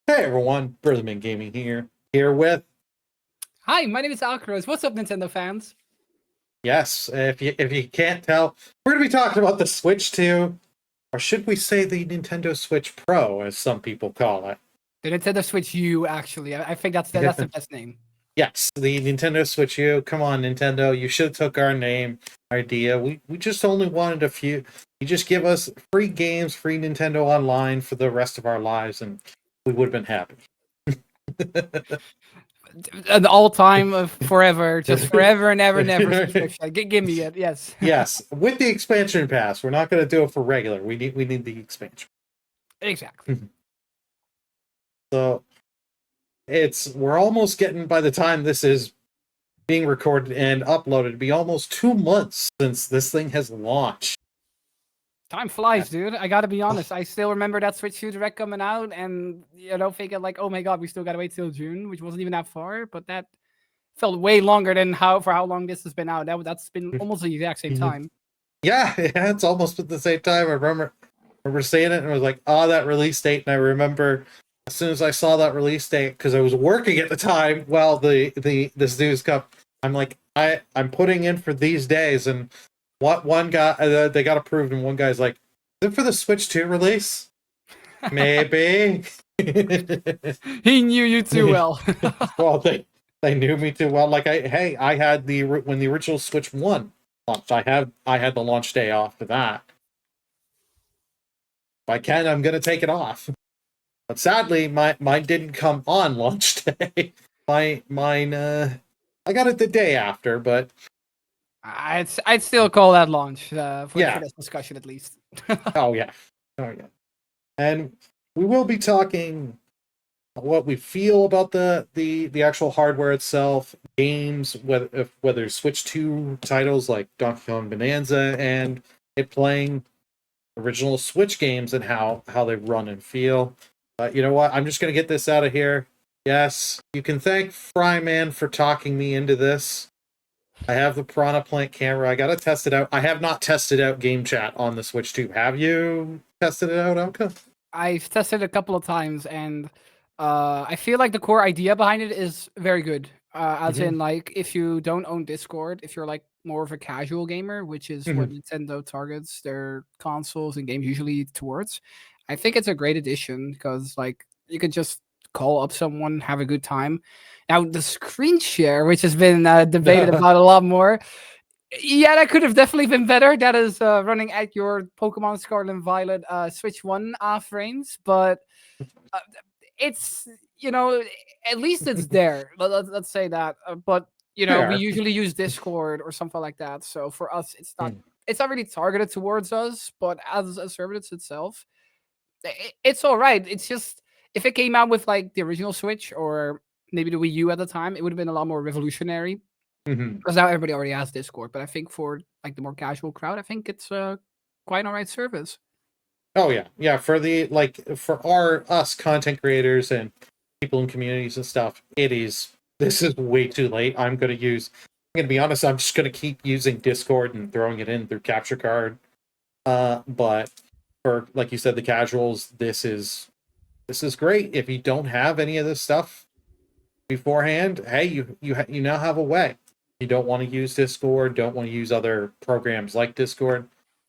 Hey everyone, Burlymengaming here with Hi, my name is Alchares. What's up, Nintendo fans? yes. If you can't tell, we're gonna be talking about the Switch 2, or should we say the Nintendo Switch Pro, as some people call The Nintendo Switch U, actually. I think that's it. the best name. Yes, the Nintendo Switch U. Come on, Nintendo, you should have took our name idea. We just only wanted a few. You just give us free games, free Nintendo Online for the rest of our lives, and we would have been happy. An all-time of forever, just forever and ever, never subscription. Give me it, yes. Yes, with the expansion pass. We're not going to do it for regular. We need the expansion. Exactly. So we're almost getting, by the time this is being recorded and uploaded, to be almost 2 months since this thing has launched. Time flies, dude. I gotta be honest. I still remember that Switch 2 Direct coming out, and thinking like, oh my god, we still gotta wait till June, which wasn't even that far, but that felt way longer than how long this has been out. That's been almost the exact same time. Yeah, it's almost at the same time. I remember seeing it and I was like, oh, that release date. And I remember as soon as I saw that release date, because I was working at the time while this news come, I'm like, I'm putting in for these days, and what one guy they got approved, and one guy's like, is it for the Switch 2 release? Maybe. He knew you too well. Well, they knew me too well. Like I had when the original Switch 1 launched, I had the launch day off for that. If I can, I'm gonna take it off. But sadly, mine didn't come on launch day. Mine I got it the day after, but I'd still call that launch for this discussion at least. Oh yeah. And we will be talking what we feel about the actual hardware itself, games, whether Switch 2 titles like Donkey Kong Bonanza and it playing original Switch games and how they run and feel. You know what? I'm just gonna get this out of here. Yes, you can thank Fryman for talking me into this. I have the Piranha Plant camera. I gotta test it out. I have not tested out Game Chat on the Switch 2. Have you tested it out, Elka? I've tested it a couple of times, and I feel like the core idea behind it is very good. As in, like, if you don't own Discord, if you're like more of a casual gamer, which is what Nintendo targets their consoles and games usually towards, I think it's a great addition because, like, you could just call up someone, have a good time. Now, the screen share, which has been debated about a lot more, yeah, that could have definitely been better. That is running at your Pokemon Scarlet and Violet Switch 1 frames, but it's, at least it's there. Let's say that. But, we usually use Discord or something like that. So for us, it's not really targeted towards us, but as a service itself, it's all right. It's just, if it came out with like the original Switch or maybe the Wii U at the time, it would have been a lot more revolutionary. Because now everybody already has Discord, but I think for like the more casual crowd, I think it's quite an alright service. Oh yeah. For us content creators and people in communities and stuff, this is way too late. I'm gonna be honest, I'm just gonna keep using Discord and throwing it in through Capture Card. But for, like you said, the casuals, this is great. If you don't have any of this stuff beforehand, hey, you now have a way. You don't want to use Discord, don't want to use other programs like Discord.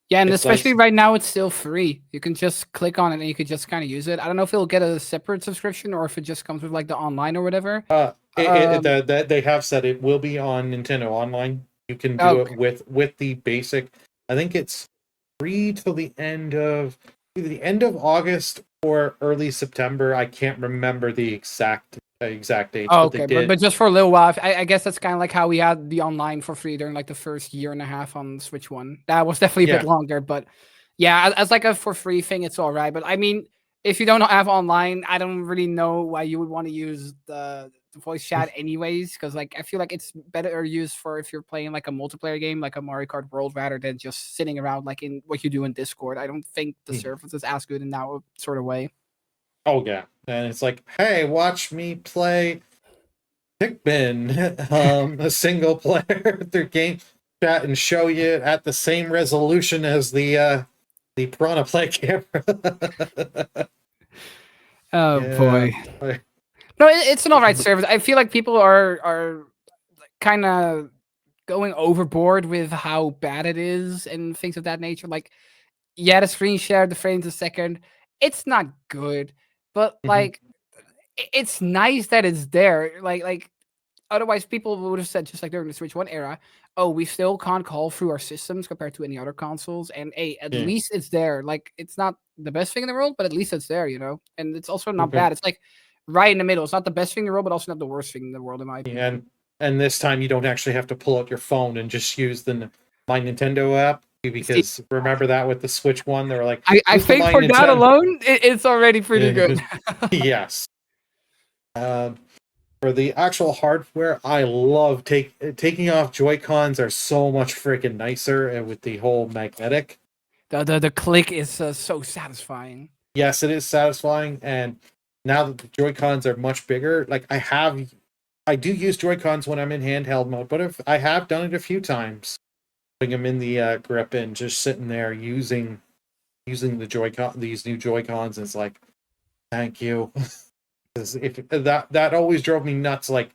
Yeah, and especially right now, it's still free. You can just click on it and you could just kind of use it. I don't know if it'll get a separate subscription or if it just comes with like the online or whatever. They have said it will be on Nintendo Online. You can do it with the basic. I think it's free till the end of either the end of August or early September. I can't remember the exact dates. Oh, okay, but just for a little while. I guess that's kind of like how we had the online for free during like the first year and a half on Switch 1. That was definitely a bit longer, but yeah, as like a for free thing, it's all right. But I mean, if you don't have online, I don't really know why you would want to use the voice chat anyways, because like I feel like it's better used for if you're playing like a multiplayer game, like a Mario Kart World, rather than just sitting around like in what you do in Discord. I don't think the service is as good in that sort of way. Oh yeah, and it's like, hey, watch me play Pikmin, a single player through Game Chat and show you at the same resolution as the Piranha Plant camera. Oh Yeah. boy. No, it's an alright service. I feel like people are kind of going overboard with how bad it is and things of that nature. Like, yeah, the screen share, the frames a second, it's not good, but Mhm. like, it's nice that it's there. Like otherwise, people would have said just like during the Switch One era, "Oh, we still can't call through our systems compared to any other consoles." And hey, at Yeah. least it's there. Like, it's not the best thing in the world, but at least it's there, you know. And it's also not Okay. bad. It's like right in the middle. It's not the best thing in the world, but also not the worst thing in the world, in my opinion. And this time you don't actually have to pull out your phone and just use the My Nintendo app, See, because remember that with the Switch One, they were like, I use the think My for that Nintendo. alone, it's already pretty good. Yes. Um, for the actual hardware, I love taking off Joy Cons are so much freaking nicer, and with the whole magnetic. The click is so satisfying. Yes, it is satisfying, and now that the Joy Cons are much bigger, like I do use Joy Cons when I'm in handheld mode, but if I have done it a few times, putting them in the grip and just sitting there using the Joy-Con, these new Joy-Cons, it's like, thank you. 'Cause if that always drove me nuts, like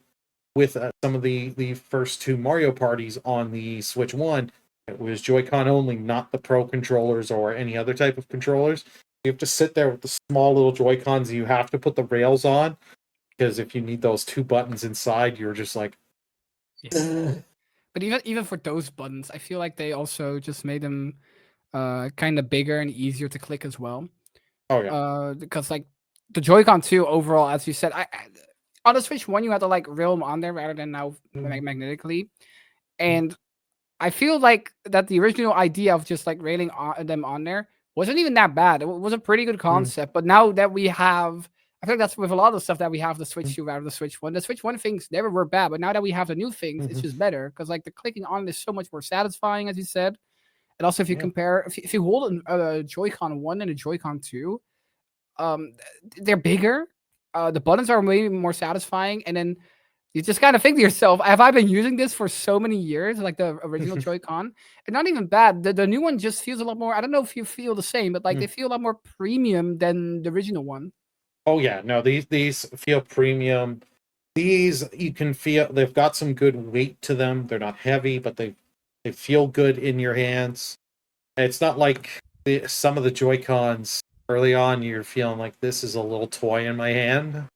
with some of the first two Mario parties on the Switch One, it was Joy-Con only, not the Pro controllers or any other type of controllers. You have to sit there with the small little Joy-Cons. You have to put the rails on, because if you need those two buttons inside, you're just like, Yeah. But even for those buttons, I feel like they also just made them kind of bigger and easier to click as well. oh yeah. Because like the Joy-Con 2 overall, as you said, I on the Switch 1 you had to like reel them on there rather than now magnetically. And I feel like that the original idea of just like railing them on there wasn't even that bad. It was a pretty good concept. But now that we have, I think that's with a lot of stuff that we have the Switch 2 rather than the Switch 1. The Switch 1 things never were bad, but now that we have the new things, it's just better because like the clicking on is so much more satisfying, as you said. And also, if you Yeah. compare, if you hold a Joy-Con 1 and a Joy-Con 2, um, they're bigger. The buttons are way more satisfying, and then you just kind of think to yourself, "Have I been using this for so many years?" Like the original Joy-Con, and not even bad. The new one just feels a lot more. I don't know if you feel the same, but like they feel a lot more premium than the original one. Oh yeah, no, these feel premium. These you can feel they've got some good weight to them. They're not heavy, but they feel good in your hands. And it's not like some of the Joy Cons early on. You're feeling like this is a little toy in my hand,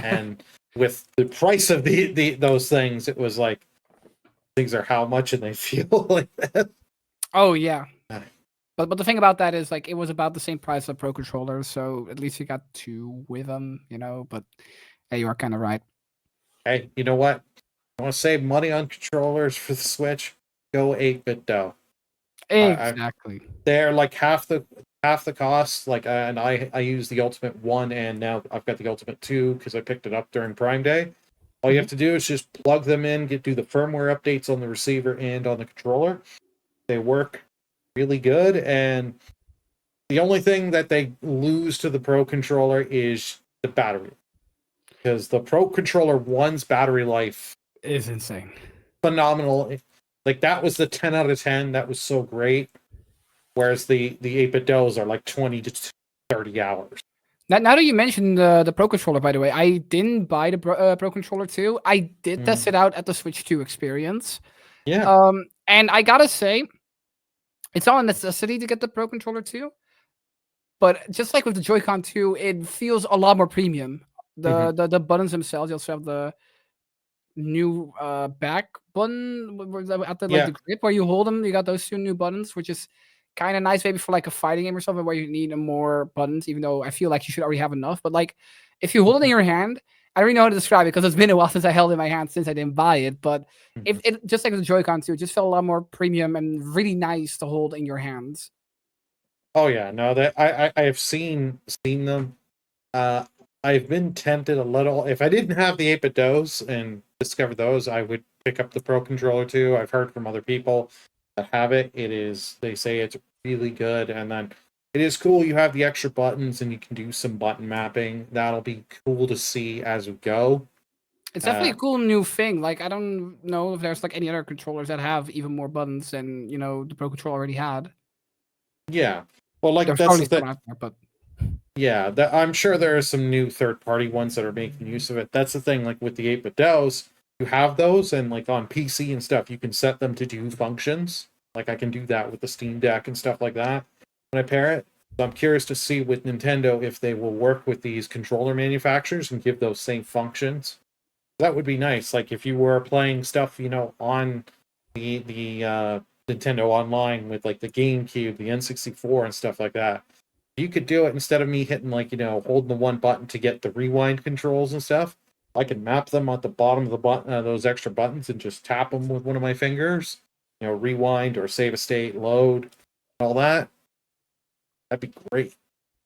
and with the price of the those things, it was like things are how much, and they feel like that. Oh yeah, but the thing about that is like it was about the same price as a Pro controller, so at least you got two with them, you know. But yeah, you are kind of right. Hey, you know what? I want to save money on controllers for the Switch. Go 8-bit dough. I Exactly. they're like half the cost. Like, and I use the Ultimate One, and now I've got the Ultimate Two because I picked it up during Prime Day. All you have to do is just plug them in, do the firmware updates on the receiver and on the controller. They work really good, and the only thing that they lose to the Pro controller is the battery, because the Pro controller One's battery life Is insane. phenomenal. Like that was the 10 out of 10. That was so great. Whereas the 8-bit does are like 20 to 30 hours. Now that you mentioned the Pro controller, by the way, I didn't buy the Pro controller too. I did test it out at the Switch 2 experience. Yeah. And I gotta say, it's not a necessity to get the Pro controller too. But just like with the Joy-Con 2, it feels a lot more premium. Mhm. The buttons themselves, you also have the new back button at the like Yeah. the grip where you hold them. You got those two new buttons, which is kind of nice, maybe for like a fighting game or something where you need more buttons. Even though I feel like you should already have enough, but like if you hold it in your hand, I don't really know how to describe it because it's been a while since I held it in my hand since I didn't buy it. But if Mhm. it just like the Joy-Con 2, it just felt a lot more premium and really nice to hold in your hands. Oh yeah. No, that I have seen them. Uh, I've been tempted a little. If I didn't have the 8-bit does and discovered those, I would pick up the Pro controller too. I've heard from other people that have it. They say it's really good, and then it is cool. You have the extra buttons, and you can do some button mapping. That'll be cool to see as we go. It's definitely Uh, a cool new thing. Like I don't know if there's like any other controllers that have even more buttons than the Pro controller already had. yeah. Well, like There's that's probably the thing. some out there, but Yeah, I'm sure there are some new third-party ones that are making use of it. That's the thing, like with the 8-bit DAOs, you have those, and like on PC and stuff, you can set them to do functions. Like I can do that with the Steam Deck and stuff like that when I pair it. So I'm curious to see with Nintendo if they will work with these controller manufacturers and give those same functions. That would be nice. Like if you were playing stuff, on the Nintendo Online with like the GameCube, the N64, and stuff like that. You could do it instead of me hitting like holding the one button to get the rewind controls and stuff. I can map them at the bottom of the button, those extra buttons, and just tap them with one of my fingers. Rewind or save a state, load, all that. That'd be great.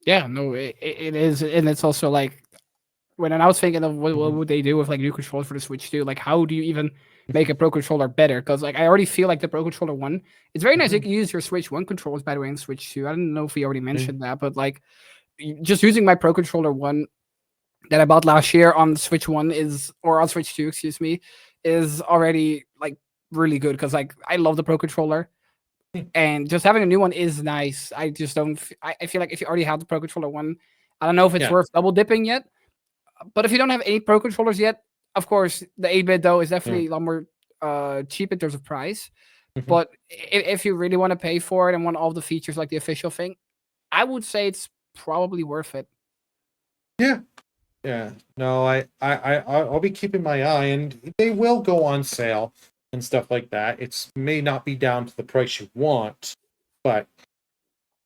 Yeah, no, it is, and it's also like when I was thinking of what would they do with like new controllers for the Switch 2, like how do you even make a Pro Controller better? Because like I already feel like the Pro Controller 1, it's very nice. You can use your Switch 1 controls by the way in Switch 2. I don't know if we already mentioned that, but like just using my Pro Controller 1 that I bought last year on Switch 1 or on Switch 2, excuse me, is already like really good because like I love the Pro Controller. And just having a new one is nice. I just don't. I feel like if you already have the Pro Controller 1, I don't know if it's Yeah. worth double dipping yet. But if you don't have any Pro controllers yet, of course, the 8-bit though is definitely a lot more cheap in terms of price. But if you really want to pay for it and want all the features like the official thing, I would say it's probably worth it. Yeah. Yeah. No, I'll be keeping my eye, and they will go on sale and stuff like that. It's may not be down to the price you want, but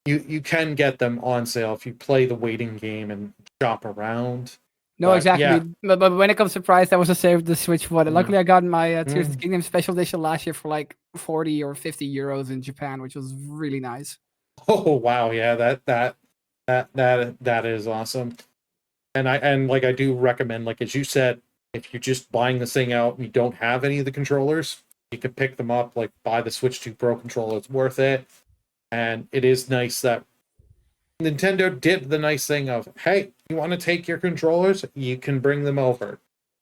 you can get them on sale if you play the waiting game and shop around. No, But exactly. yeah. But when it comes to price, that was the same with the Switch 1. Luckily, I got my Tears of the Mm. Kingdom special edition last year for like 40 or 50 euros in Japan, which was really nice. Oh wow, yeah, that is awesome. And like I do recommend, like as you said, if you're just buying this thing out and you don't have any of the controllers, you can pick them up, like buy the Switch 2 Pro controller, it's worth it. And it is nice that Nintendo did the nice thing of, hey, you want to take your controllers, you can bring them over.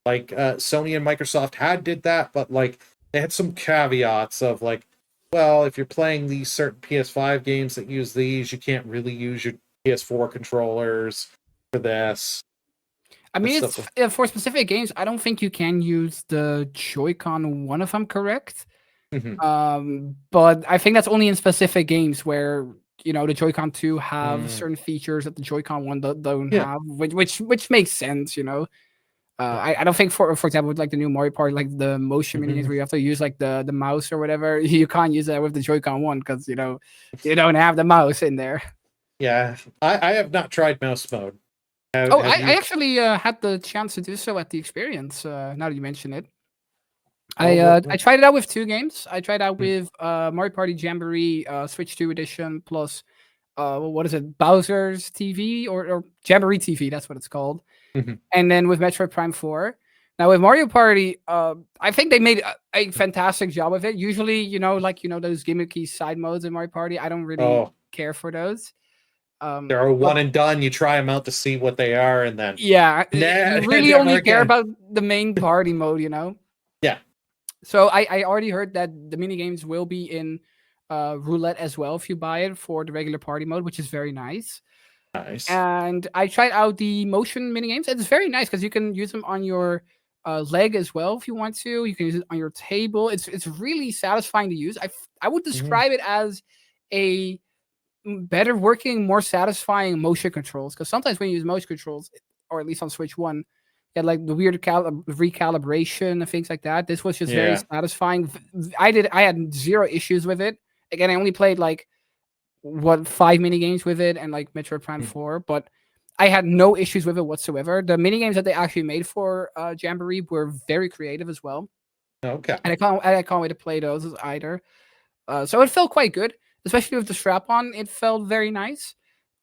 Like Sony and Microsoft did that, but like they had some caveats of like, well, if you're playing these certain PS5 games that use these, you can't really use your PS4 controllers for this. I mean, That's it's for specific games. I don't think you can use the Joy-Con 1 if I'm correct. Mhm. But I think that's only in specific games where the Joy-Con 2 have Mm. certain features that the Joy-Con 1 don't Yeah. have, which makes sense. I don't think for example with like the new Mario Party, like the motion mini games Mhm. where you have to use like the mouse or whatever, you can't use that with the Joy-Con 1 because you don't have the mouse in there. Yeah. I have not tried mouse mode. Oh, Have I you? actually had the chance to do so at the experience. Now that you mention it. Oh, I tried it out with two games. I tried out Mm. with Mario Party Jamboree Switch 2 edition plus what is it, Bowser's TV or Jamboree TV, that's what it's called. Mhm. And then with Metroid Prime 4. Now with Mario Party, I think they made a fantastic job of it. Usually, those gimmicky side modes in Mario Party, I don't really Oh, care for those. they're a But one and done. You try them out to see what they are, and then yeah, nah, you really never only care again. about the main party mode. Yeah. So I already heard that the mini games will be in roulette as well if you buy it for the regular party mode, which is very nice. Nice. And I tried out the motion mini games. It's very nice because you can use them on your leg as well if you want to. You can use it on your table. It's really satisfying to use. I would Mhm. describe it as a better working, more satisfying motion controls. Because sometimes when you use motion controls, or at least on Switch One, you had like the weird recalibration and things like that. This was just very Yeah. satisfying. I had zero issues with it. Again, I only played like 5 mini games with it and like Metroid Prime Mm. 4, but I had no issues with it whatsoever. The mini games that they actually made for Jamboree were very creative as well, Okay. and I can't wait to play those either. So it felt quite good, especially with the strap on. It felt very nice.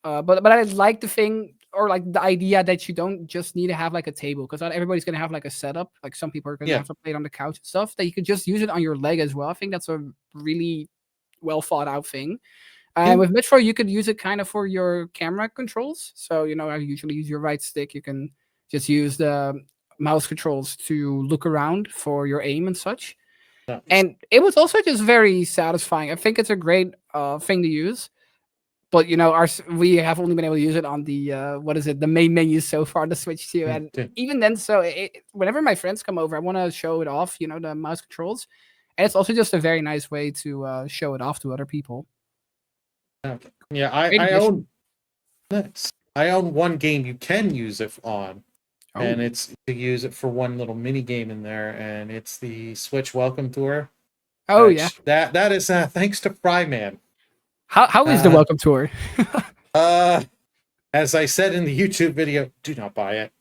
But I like the thing or like the idea that you don't just need to have like a table because not everybody's gonna have like a setup. Like some people are gonna Yeah. have to play it on the couch and stuff. That you could just use it on your leg as well. I think that's a really well thought out thing. Yeah. And with Metroid, you could use it kind of for your camera controls. So, I usually use your right stick. You can just use the mouse controls to look around for your aim and such. Nice. And it was also just very satisfying. I think it's a great thing to use. but we have only been able to use it on the what is it, the main menu so far, the Switch 2, and even then, so whenever my friends come over, I want to show it off, the mouse controls, and it's also just a very nice way to show it off to other people. Okay. Yeah, I own nice. I own one game you can use it on, and it's to use it for one little mini game in there, and it's the Switch Welcome Tour. Oh yeah, that is thanks to Fryman. How is the Welcome Tour? As I said in the YouTube video, do not buy it.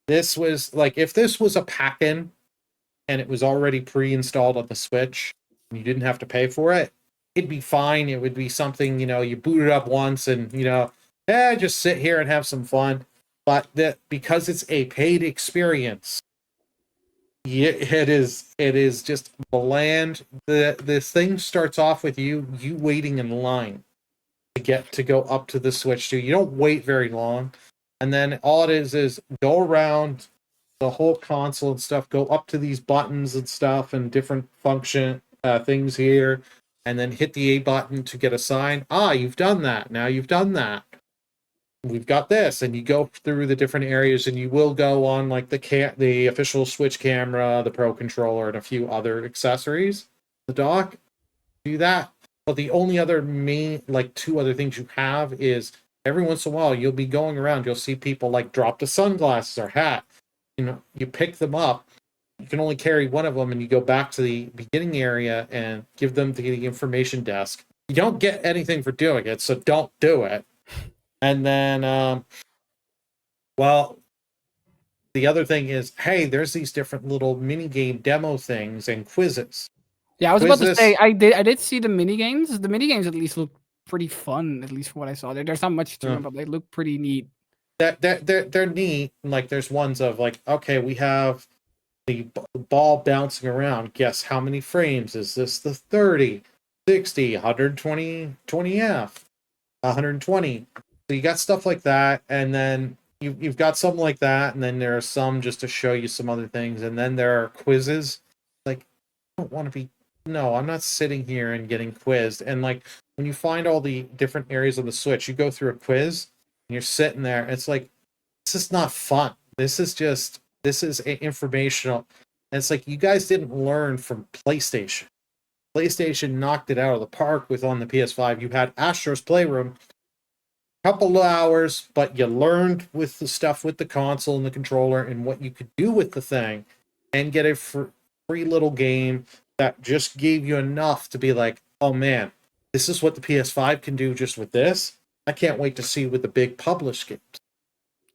This was like, if this was a pack-in and it was already pre-installed on the Switch and you didn't have to pay for it, it'd be fine. It would be something, you boot it up once and, just sit here and have some fun. But because it's a paid experience, it is just bland. This thing starts off with you waiting in line to go up to the Switch 2. You don't wait very long, and then all it is go around the whole console and stuff, go up to these buttons and stuff and different function things here, and then hit the A button to get a sign. You've done that. Now you've done that. We've got this, and you go through the different areas, and you will go on like the official Switch camera, the Pro controller, and a few other accessories. The dock, do that. But the only other main, like, two other things you have is every once in a while you'll be going around, you'll see people like drop the sunglasses or hat. You pick them up. You can only carry one of them, and you go back to the beginning area and give them to the information desk. You don't get anything for doing it, so don't do it. And then, the other thing is, hey, there's these different little mini game demo things and quizzes. Yeah, I was about to say, I did see the mini games. The mini games at least look pretty fun, at least from what I saw. There's not much to them, but they look pretty neat. They're neat. Like, there's ones of like, okay, we have the ball bouncing around. Guess how many frames? Is this the 30, 60, 120, 20F, 120? So you got stuff like that, and then you've got something like that, and then there are some just to show you some other things, and then there are quizzes. Like, I don't want to be. No, I'm not sitting here and getting quizzed. And like, when you find all the different areas of the Switch, you go through a quiz, and you're sitting there. And it's like, this is not fun. This is informational. And it's like, you guys didn't learn from PlayStation. PlayStation knocked it out of the park with on the PS5. You had Astro's Playroom, couple of hours, but you learned with the stuff with the console and the controller and what you could do with the thing, and get a free little game that just gave you enough to be like, oh man, this is what the PS5 can do just with this. I can't wait to see with the big published games.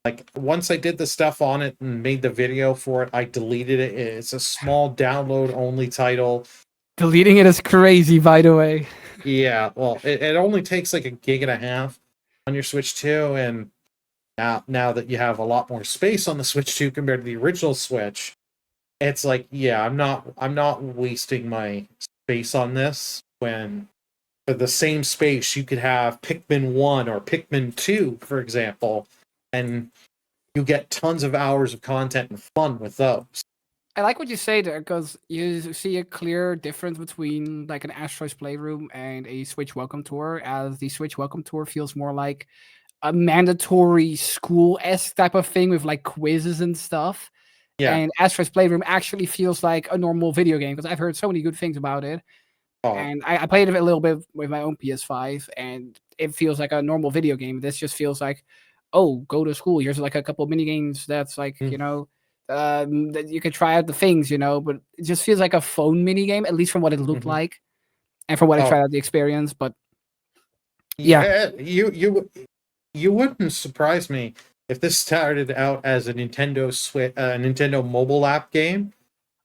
Like, once I did the stuff on it and made the video for it, I deleted it. It's a small download only title. Deleting it is crazy, by the way. Yeah, well, it only takes like 1.5 gigs on your Switch 2, and now that you have a lot more space on the Switch 2 compared to the original Switch, it's like, yeah, I'm not wasting my space on this, when for the same space you could have Pikmin 1 or Pikmin 2, for example, and you get tons of hours of content and fun with those. I like what you say there, because you see a clear difference between like an Astro's Playroom and a Switch Welcome Tour, as the Switch Welcome Tour feels more like a mandatory school-esque type of thing with like quizzes and stuff. Yeah. And Astro's Playroom actually feels like a normal video game, because I've heard so many good things about it. Oh. And I played it a little bit with my own PS5, and it feels like a normal video game. This just feels like, oh, go to school. Here's like a couple of mini games that's like, that you could try out the things, but it just feels like a phone mini game, at least from what it looked like, and from what I tried out the experience. But yeah, you wouldn't surprise me if this started out as a Nintendo Switch, Nintendo mobile app game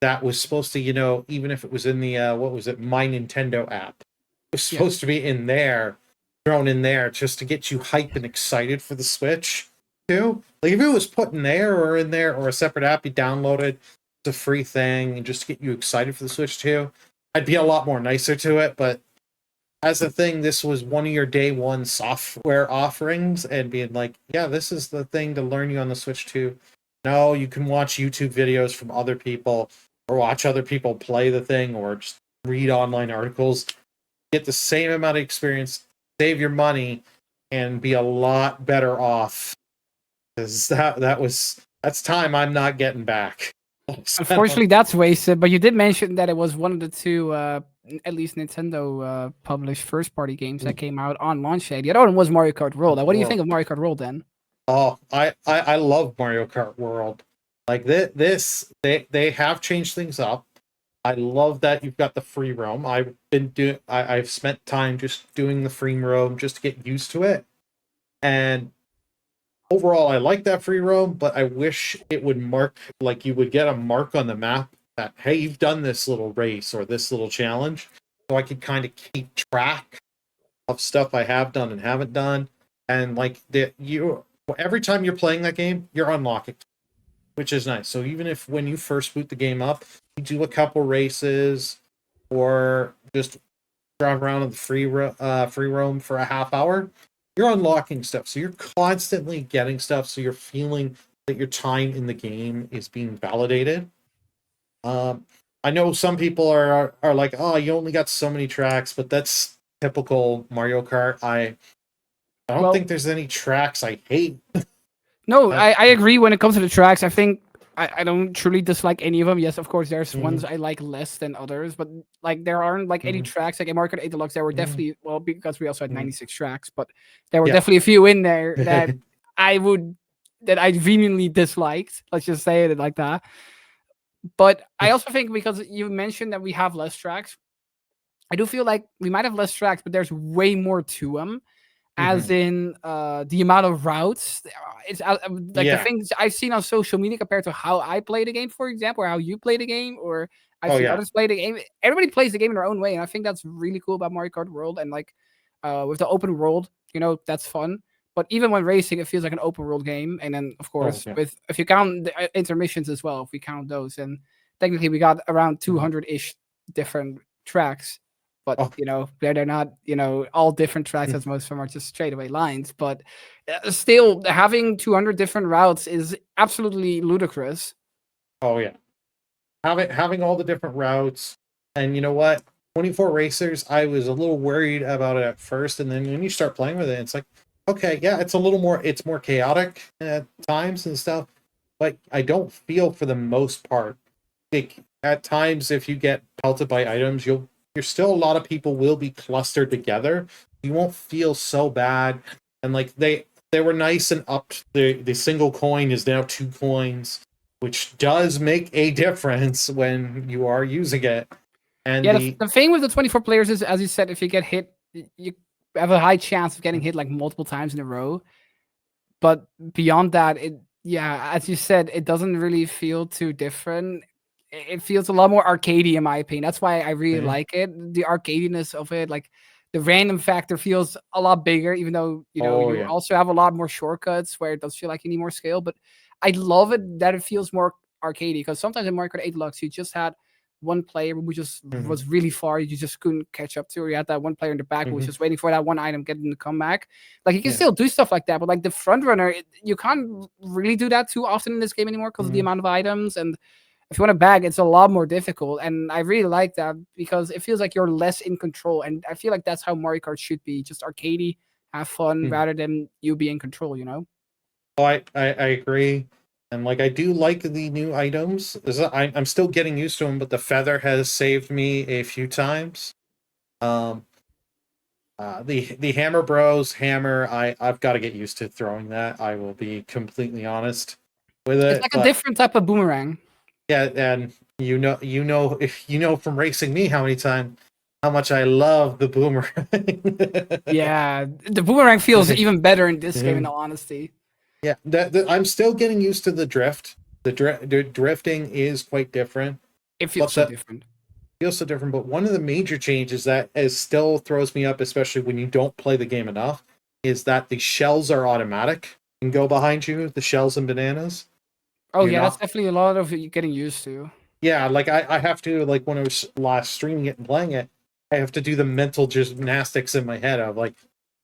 that was supposed to, even if it was in the what was it, My Nintendo app, it was supposed to be in there, thrown in there, just to get you hyped and excited for the Switch too. Like, if it was put in there or a separate app you downloaded, it's a free thing, and just to get you excited for the Switch 2, I'd be a lot more nicer to it. But as a thing, this was one of your day one software offerings, and being like, yeah, this is the thing to learn you on the Switch 2. No, you can watch YouTube videos from other people, or watch other people play the thing, or just read online articles. Get the same amount of experience, save your money, and be a lot better off, because that's time I'm not getting back. Unfortunately, that's wasted. But you did mention that it was one of the two, at least Nintendo published first party games that came out on launch day. The other one was Mario Kart World. What do you think of Mario Kart World then? Oh, I love Mario Kart World. Like they have changed things up. I love that you've got the free roam. I've spent time just doing the free roam just to get used to it. And overall, I like that free roam, but I wish it would mark, like you would get a mark on the map that, hey, you've done this little race or this little challenge, so I could kind of keep track of stuff I have done and haven't done. And like every time you're playing that game, you're unlocking, which is nice. So even if when you first boot the game up, you do a couple races or just drive around in the free roam for a half hour, you're unlocking stuff. So you're constantly getting stuff. So you're feeling that your time in the game is being validated. I know some people are like, oh, you only got so many tracks, but that's typical Mario Kart. I don't think there's any tracks I hate. No, I agree when it comes to the tracks. I think I don't truly dislike any of them. Yes, of course, there's ones I like less than others, but like there aren't like any tracks like in Mario Kart 8 Deluxe. There were definitely, well, because we also had 96 tracks, but there were definitely a few in there that I vehemently disliked. Let's just say it like that. But I also think because you mentioned that we have less tracks, I do feel like we might have less tracks, but there's way more to them. As in the amount of routes, it's the things I've seen on social media compared to how I play the game, for example, or how you play the game, or I've seen others play the game. Everybody plays the game in their own way, and I think that's really cool about Mario Kart World. And like with the open world, that's fun. But even when racing, it feels like an open world game. And then, of course, if you count the intermissions as well, if we count those, and technically we got around 200-ish different tracks. But they're not all different tracks, as most of them are just straightaway lines. But still, having 200 different routes is absolutely ludicrous. Oh yeah, having all the different routes, and you know what? 24 racers. I was a little worried about it at first, and then when you start playing with it, it's like, okay, yeah, it's more chaotic at times and stuff. But I don't feel, for the most part, like at times if you get pelted by items, you're still, a lot of people will be clustered together. You won't feel so bad. And like they were nice and upped. The single coin is now 2 coins, which does make a difference when you are using it. And the thing with the 24 players is, as you said, if you get hit, you have a high chance of getting hit like multiple times in a row. But beyond that, as you said, it doesn't really feel too different. It feels a lot more arcadey, in my opinion. That's why I really like it. The arcadiness of it, like the random factor, feels a lot bigger. Even though you also have a lot more shortcuts where it does feel like you need more skill. But I love it that it feels more arcadey, because sometimes in Mario Kart 8 Deluxe you just had one player who just was really far, you just couldn't catch up to, or you had that one player in the back who was just waiting for that one item, getting the comeback. Like you can still do stuff like that, but like the front runner, you can't really do that too often in this game anymore because of the amount of items. And if you want to bag, it's a lot more difficult. And I really like that because it feels like you're less in control. And I feel like that's how Mario Kart should be, just arcadey, have fun, rather than you be in control, Oh, I agree. And like I do like the new items. I'm still getting used to them, but the feather has saved me a few times. The Hammer Bros hammer, I've got to get used to throwing that. I will be completely honest with it. It's like a different type of boomerang. Yeah, and if you know from racing me how much I love the boomerang. Yeah, the boomerang feels even better in this game, in all honesty. Yeah, I'm still getting used to the drift. The drifting is quite different. It feels so different. Feels so different, but one of the major changes that still throws me up, especially when you don't play the game enough, is that the shells are automatic and go behind you. The shells and bananas. Oh yeah, that's definitely a lot of getting used to. Yeah, like I have to, like when I was last streaming it and playing it, I have to do the mental gymnastics in my head of like,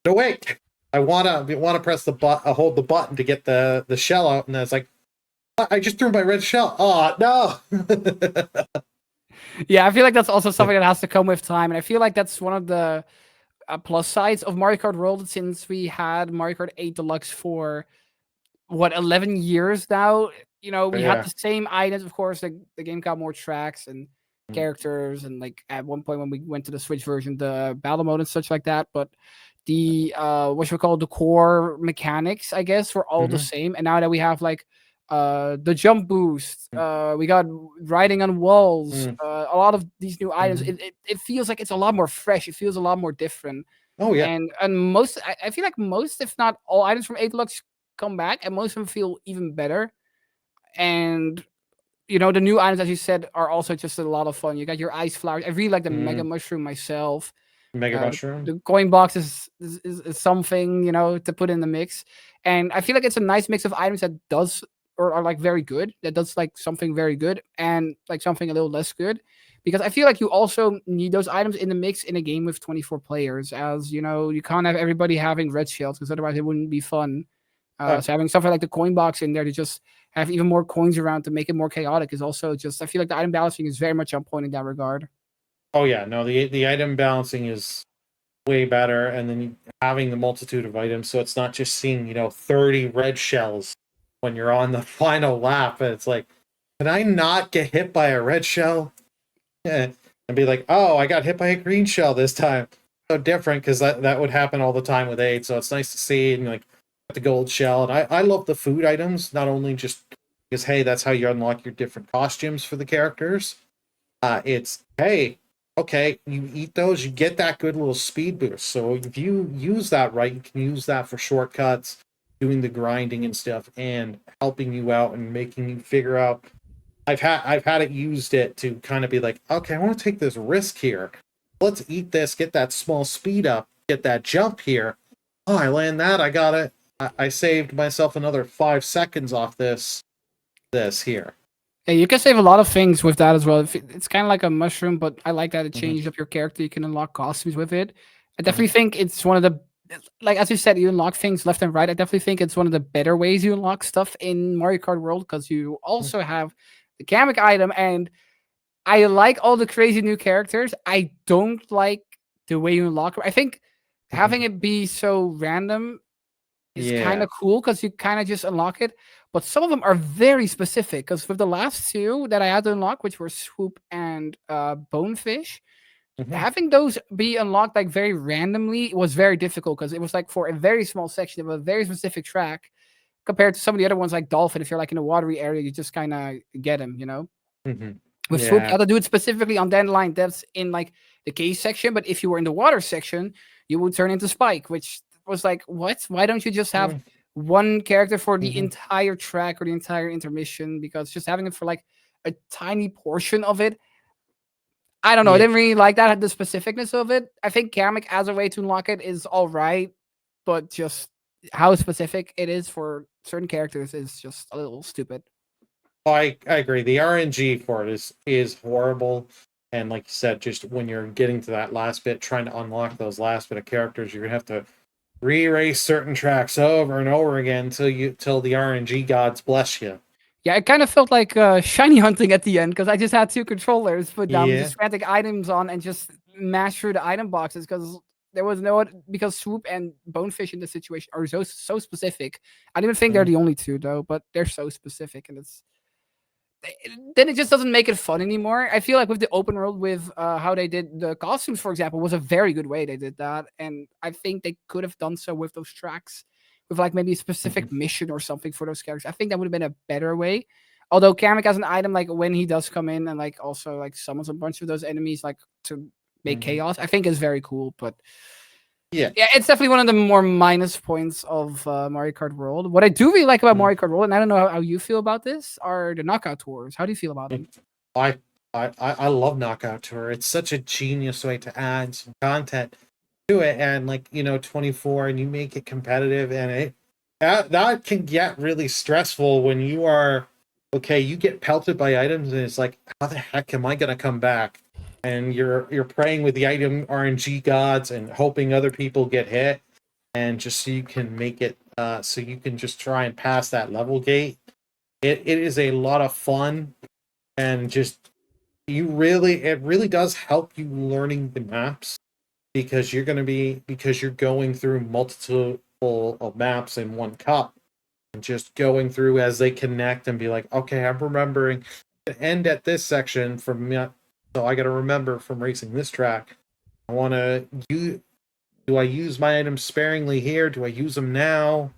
no wait, I wanna press the hold the button to get the shell out, and then it's like, I just threw my red shell. Oh no. Yeah, I feel like that's also something that has to come with time, and I feel like that's one of the plus sides of Mario Kart World since we had Mario Kart 8 Deluxe for what 11 years now. We had Yeah. the same items. Of course, the game got more tracks and characters, and like at one point when we went to the Switch version, the battle mode and such like that. But the what should we call it, the core mechanics, I guess, were all the Mm-hmm. same. And now that we have like the jump boost, we got riding on walls, Mm. a lot of these new items. Mm-hmm. It feels like it's a lot more fresh. It feels a lot more different. Oh yeah. And most, I feel like most, if not all, items from 8 Deluxe come back, and most of them feel even better. And the new items, as you said, are also just a lot of fun. You got your ice flowers. I really like the Mega Mm. Mushroom myself. Mega Uh, Mushroom. the coin box is something to put in the mix, and I feel like it's a nice mix of items that does or are like very good. That does like something very good and like something a little less good. Because I feel like you also need those items in the mix in a game with 24 players, as you can't have everybody having red shells because otherwise it wouldn't be fun. Uh, So having something like the coin box in there to just have even more coins around to make it more chaotic is also just. I feel like the item balancing is very much on point in that regard. oh yeah. No, the item balancing is way better, and then having the multitude of items, so it's not just seeing 30 red shells when you're on the final lap. And it's like, can I not get hit by a red shell? Yeah. And be like, oh, I got hit by a green shell this time. So different, because that would happen all the time with 8. So it's nice to see, and like the gold shell. And I love the food items, not only just because hey, that's how you unlock your different costumes for the characters. It's hey, okay, you eat those, you get that good little speed boost. So if you use that right, you can use that for shortcuts, doing the grinding and stuff, and helping you out and making you figure out. I've had it used it to kind of be like, okay, I want to take this risk here. Let's eat this, get that small speed up, get that jump here. Oh, I land that, I got it. I saved myself another 5 seconds off this here. Yeah, you can save a lot of things with that as well. It's kind of like a mushroom, but I like that it Mm-hmm. changes up your character. You can unlock costumes with it. I Mm-hmm. definitely think it's one of the, like as you said, you unlock things left and right. I definitely think it's one of the better ways you unlock stuff in Mario Kart World because you also have the Kamek item, and I like all the crazy new characters. I don't like the way you unlock them. I think Mm-hmm. having it be so random is kind Yeah. of cool because you kind of just unlock it. But some of them are very specific. Because with the last two that I had to unlock, which were Swoop and Bonefish, Mm-hmm. having those be unlocked like very randomly was very difficult because it was like for a very small section of a very specific track compared to some of the other ones like Dolphin. If you're like in a watery area, you just kind of get them. Mm-hmm. With Swoop, you Yeah. have to do it specifically on dandelion depths in like the cave section. But if you were in the water section, you would turn into Spike, which was like, what? Why don't you just have one character for the Mm-hmm. entire track or the entire intermission? Because just having it for like a tiny portion of it, I don't know. I Yeah. didn't really like that, the specificness of it. I think Kamek as a way to unlock it is all right, but just how specific it is for certain characters is just a little stupid. I agree. The RNG for it is horrible. And like you said, just when you're getting to that last bit, trying to unlock those last bit of characters, you're gonna have to re-race certain tracks over and over again till the RNG gods bless you. Yeah, it kind of felt like shiny hunting at the end because I just had two controllers, put down Yeah. just frantic items on, and just mash through the item boxes because there was because Swoop and Bonefish in this situation are so specific. I don't even think they're Mm-hmm. the only two though, but they're so specific, and then it just doesn't make it fun anymore. I feel like with the open world, with how they did the costumes, for example, was a very good way they did that, and I think they could have done so with those tracks, with like maybe a Mm-hmm. specific mission or something for those characters. I think that would have been a better way. Although Kamek as an item, like when he does come in and like also like summons a bunch of those enemies like to make Mm-hmm. chaos, I think is very cool. But Yeah. yeah, it's definitely one of the more minus points of Mario Kart World. What I do really like about Mm-hmm. Mario Kart World, and I don't know how you feel about this, are the knockout tours. How do you feel about them? I I love Knockout Tour. It's such a genius way to add some content to it, and like 24, and you make it competitive, and that can get really stressful when you are okay. You get pelted by items, and it's like, how the heck am I gonna come back? And you're praying with the item RNG gods and hoping other people get hit, and just so you can make it, so you can just try and pass that level gate. It is a lot of fun, and just it really does help you learning the maps because you're going through multiple of maps in one cup, and just going through as they connect and be like, okay, I'm remembering to end at this section so I got to remember from racing this track. I want to use. Do I use my items sparingly here? Do I use them now?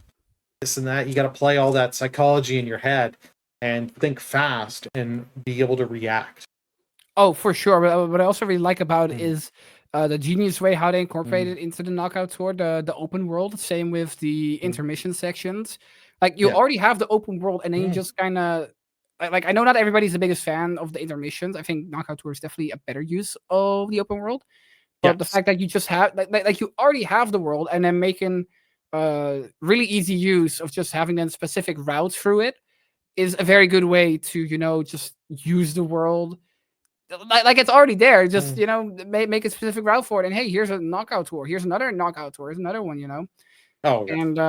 This and that. You got to play all that psychology in your head and think fast and be able to react. Oh, for sure. But what I also really like about it Mm. is the genius way how they incorporate it into the knockout tour, the open world. Same with the intermission sections. Like you Yeah. already have the open world, and then you Mm. just kind of like I know not everybody's the biggest fan of the intermissions. I think knockout tour is definitely a better use of the open world. But the Yes. fact that you just have like you already have the world, and then making really easy use of just having then specific routes through it is a very good way to just use the world like it's already there. Just make a specific route for it, and hey, here's a knockout tour. Here's another knockout tour. Here's another one. Oh, yeah. And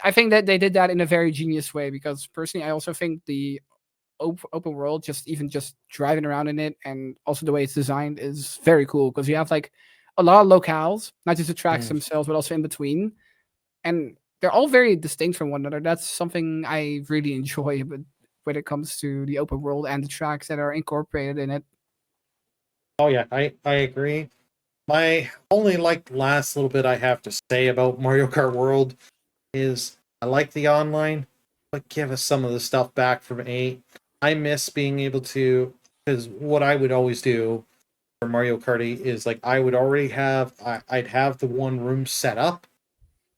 I think that they did that in a very genius way because personally, I also think the open world, just driving around in it, and also the way it's designed is very cool because you have like a lot of locales, not just the tracks themselves, but also in between, and they're all very distinct from one another. That's something I really enjoy, but when it comes to the open world and the tracks that are incorporated in it. Oh, yeah. I agree. My only last little bit I have to say about Mario Kart World is I like the online, but give us some of the stuff back from 8. I miss being able to, because what I would always do for Mario Kart 8 is like I would already I'd have the one room set up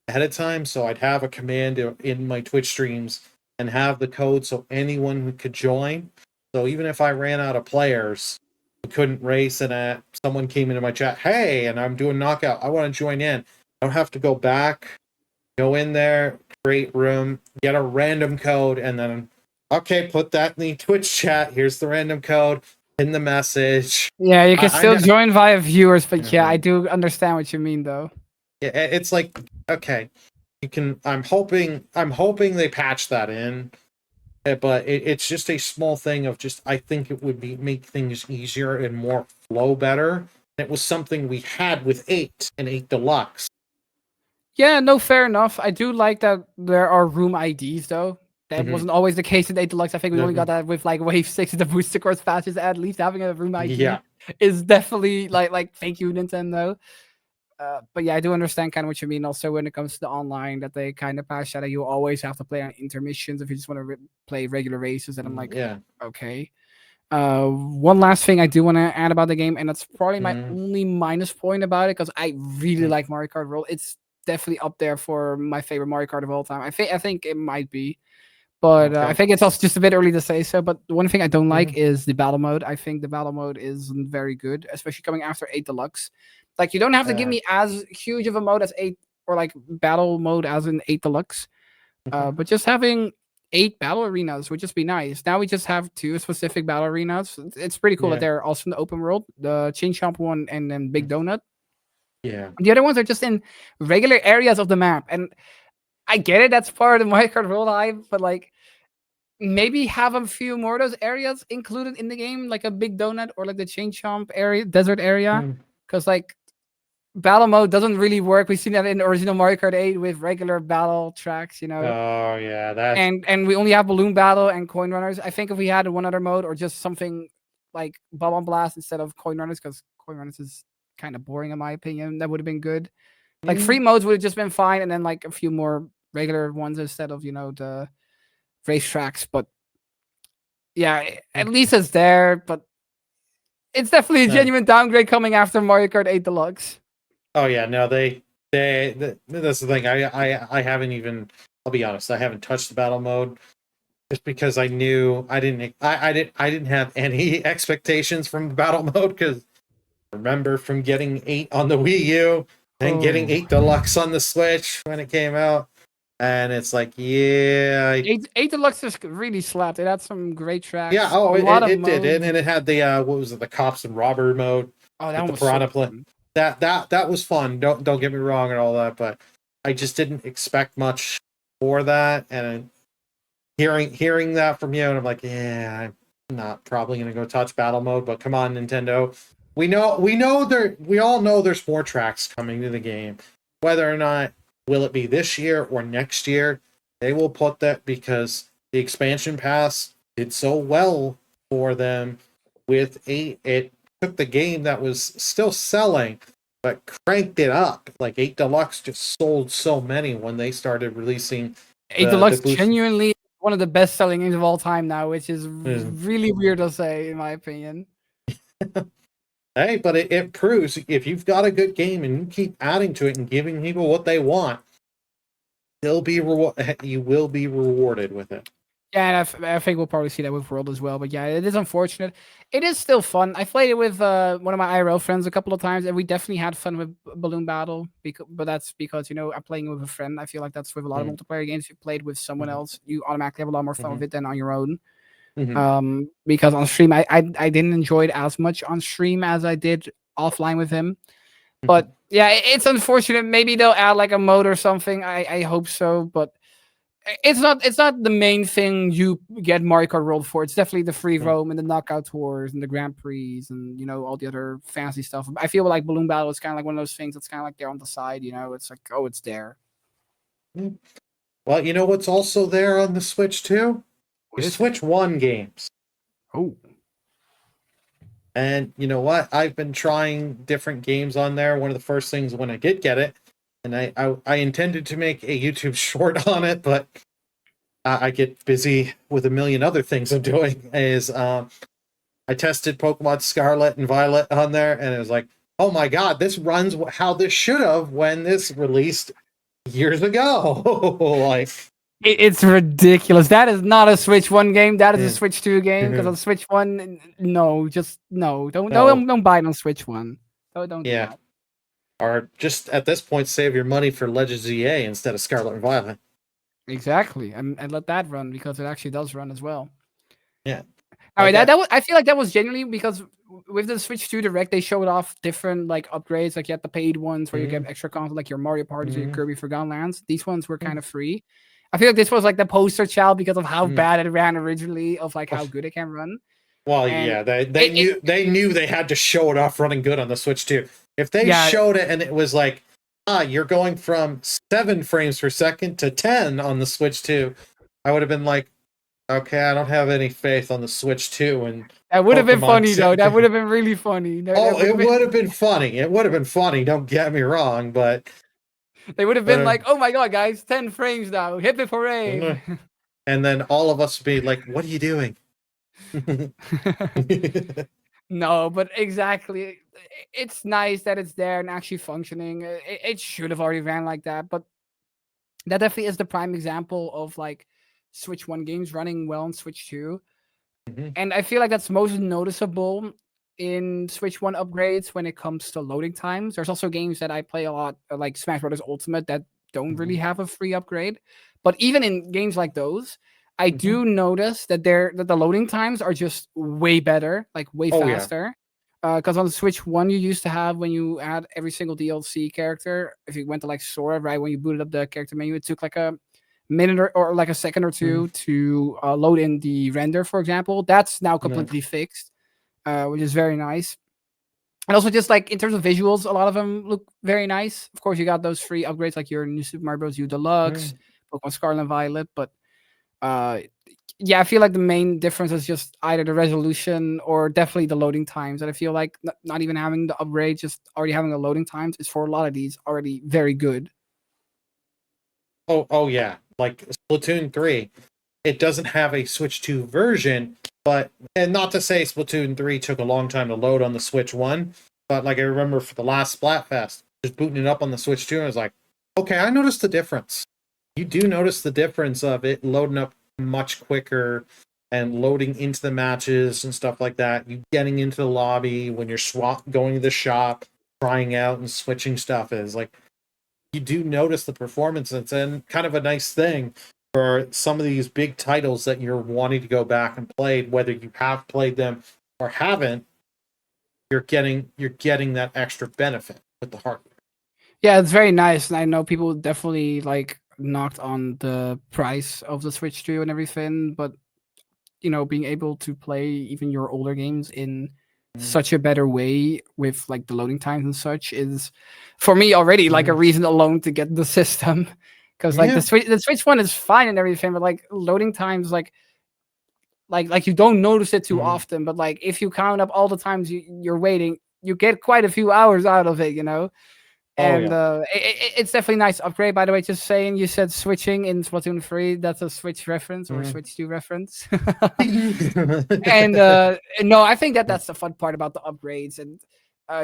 ahead of time, so I'd have a command in my Twitch streams and have the code so anyone who could join. So even if I ran out of players who couldn't race and someone came into my chat, hey, and I'm doing knockout, I want to join in. I don't have to go back, go in there, create room, get a random code, and then okay, put that in the Twitch chat. Here's the random code in the message. Yeah, you can I still know. join via viewers, but yeah, I Mhm. do understand what you mean, though. It's like okay, you can. I'm hoping they patch that in, but it's just a small thing of just. I think it would make things easier and more flow better. It was something we had with 8 and 8 Deluxe. Yeah, no, fair enough. I do like that there are room IDs, though. That Mhm. wasn't always the case in 8 Deluxe. I think we only got Mhm. that with like Wave 6 the booster course patches. At least having a room ID Yeah. is definitely like thank you, Nintendo. But yeah, I do understand kind of what you mean. Also, when it comes to the online, that they kind of patch that you always have to play on intermissions if you just want to play regular races. And I'm like, Yeah. okay. One last thing I do want to add about the game, and that's probably my Mm. only minus point about it, because I really Mm. like Mario Kart World. It's definitely up there for my favorite Mario Kart of all time. I think it might be, but I Okay. think it's also just a bit early to say so. But the one thing I don't like Mhm. is the battle mode. I think the battle mode isn't very good, especially coming after 8 Deluxe. Like, you don't have to give me as huge of a mode as 8, or like battle mode as in 8 Deluxe. But just having 8 battle arenas would just be nice. Now we just have 2 specific battle arenas. It's pretty cool that Yeah. they're also in the open world, the Chain Chomp one and then Big Donut. Yeah. The other ones are just in regular areas of the map. And I get it, that's part of the Mario Kart World hype, but like maybe have a few more of those areas included in the game, like a Big Donut or like the Chain Chomp area, desert area. Mm. Because like battle mode doesn't really work. We've seen that in the original Mario Kart 8 with regular battle tracks. Oh yeah, that's And we only have balloon battle and coin runners. I think if we had one other mode or just something like bubble blast instead of coin runners, because coin runners is kind of boring in my opinion, that would have been good. Like free mm. modes would have just been fine, and then like a few more regular ones instead of the race tracks. But yeah, at least it's there. But it's definitely a Uh, genuine downgrade coming after Mario Kart 8 Deluxe. oh yeah, no, that's the thing. I haven't even. I'll be honest. I haven't touched the battle mode just because I knew I didn't have any expectations from the battle mode because remember from getting 8 on the Wii U and getting Oh. 8 Deluxe on the Switch when it came out, and it's like yeah, 8 Deluxe just really slapped. It had some great yeah. tracks, Oh, a lot of it did, modes. and it had the what was it, the cops and robber mode Oh, that with one the was so piranha play. fun. That was fun. Don't get me wrong and all that, but I just didn't expect much for that. And hearing that from you, and I'm like, yeah, I'm not probably gonna go touch battle mode. But come on, Nintendo, we all know there's more tracks coming to the game. Whether or not will it be this year or next year, they will put that because the expansion pass did so well for them with 8. It took the game that was still selling but cranked it up. Like 8 Deluxe just sold so many when they started releasing 8 the Deluxe boost. genuinely one of the best selling games of all time now, which is really weird to say in my opinion. Hey, but it proves if you've got a good game and you keep adding to it and giving people what they want, you will be rewarded with it. Yeah, and I think we'll probably see that with World as well. But yeah, it is unfortunate. It is still fun. I played it with one of my IRL friends a couple of times, and we definitely had fun with Balloon Battle. But that's because I'm playing with a friend. I feel like that's with a lot of Mm. multiplayer games. If you played with someone Mhm. else, you automatically have a lot more fun with it than on your own. Mhm. Because on stream, I didn't enjoy it as much on stream as I did offline with him. But Mhm. yeah, it's unfortunate. Maybe they'll add like a mode or something. I hope so, but it's not the main thing you get Mario Kart World for. It's definitely the free Mhm. roam and the knockout tours and the Grand Prix and all the other fancy stuff. I feel like Balloon Battle is kind of like one of those things that's kind of like there on the side. It's like, oh, it's there. Mhm. Well, you know what's also there on the Switch too? What Your is it? Switch One games. Oh, And you know what? I've been trying different games on there. One of the first things when I did get it, and I intended to make a YouTube short on it, but I get busy with a million other things I'm doing. Is I tested Pokemon Scarlet and Violet on there, and it was like, oh my god, this runs how this should have when this released years ago. Like, it's ridiculous. That is not a Switch One game. That is a yeah. Switch Two game. Because on Switch One, no, just no. Don't No, don't don't buy it on Switch One. Don't do yeah. that. Or just at this point, save your money for Legends EA instead of Scarlet and Violet. Exactly, and let that run because it actually does run as well. Yeah, All right, like that was, I feel like that was genuinely because with the Switch 2 Direct, they showed off different like upgrades. Like you had the paid ones where you get mm, extra content, like your Mario Parties or your mm, Kirby Forgotten Lands. These ones were kind mm, of free. I feel like this was like the poster child because of how mm. bad it ran originally, of like how good it can run. Well, And yeah, they it, it knew they had to show it off running good on the Switch too. If they yeah, showed it and it was like, you're going from 7 frames per second to 10 on the Switch 2, I would have been like, okay, I don't have any faith on the Switch 2 and that would have been Pokemon funny though. That would 10. have been really funny. That Oh, would it have been. would have been funny. It would have been funny. Don't get me wrong, They would have but been like, "Oh my god, guys, 10 frames now, hip hip hooray!" and then all of us would be like, "What are you doing?" No, but exactly. It's nice that it's there and actually functioning. It should have already ran like that, but that definitely is the prime example of like Switch 1 games running well on Switch 2. Mhm, And I feel like that's most noticeable in Switch 1 upgrades when it comes to loading times. There's also games that I play a lot, like Smash Bros. Ultimate, that don't really mhm, have a free upgrade. But even in games like those, I mhm. do notice that the loading times are just way better, like way Oh yeah. faster. Because on the Switch 1, you used to have when you add every single DLC character, if you went to like Sora, right, when you booted up the character menu, it took like a minute or like a second or Mhm, two to load in the render, for example. That's now no, completely fixed, which is very nice. And also, just like in terms of visuals, a lot of them look very nice. Of course, you got those free upgrades like your New Super Mario Bros. U Deluxe, mm. Pokemon Scarlet and Violet. But uh, yeah, I feel like the main difference is just either the resolution or definitely the loading times. And I feel like not even having the upgrade, just already having the loading times is for a lot of these already very good. Oh yeah. Like Splatoon 3, it doesn't have a Switch 2 version, but and not to say Splatoon 3 took a long time to load on the Switch 1, but like I remember for the last Splatfest, just booting it up on the Switch 2, and I was like, okay, I noticed the difference. You do notice the difference of it loading up much quicker and loading into the matches and stuff like that. You getting into the lobby when you're going to the shop, trying out and switching stuff is like you do notice the performance. It's and kind of a nice thing for some of these big titles that you're wanting to go back and play, whether you have played them or haven't. You're getting that extra benefit with the hardware. Yeah, it's very nice, and I know people definitely like knocked on the price of the Switch 2 and everything, but being able to play even your older games in such a better way with like the loading times and such is for me already like a Mhm. reason alone to get the system. Because like Yeah. the Switch one is fine and everything, but like loading times like you don't notice it too Mhm. often, but like if you count up all the times you're waiting, you get quite a few hours out of it, you know. Oh And yeah. it's definitely a nice upgrade. By the way, just saying, you said switching in Splatoon 3. That's a Switch reference or a Mhm. Switch 2 reference. And no, I think that that's the fun part about the upgrades and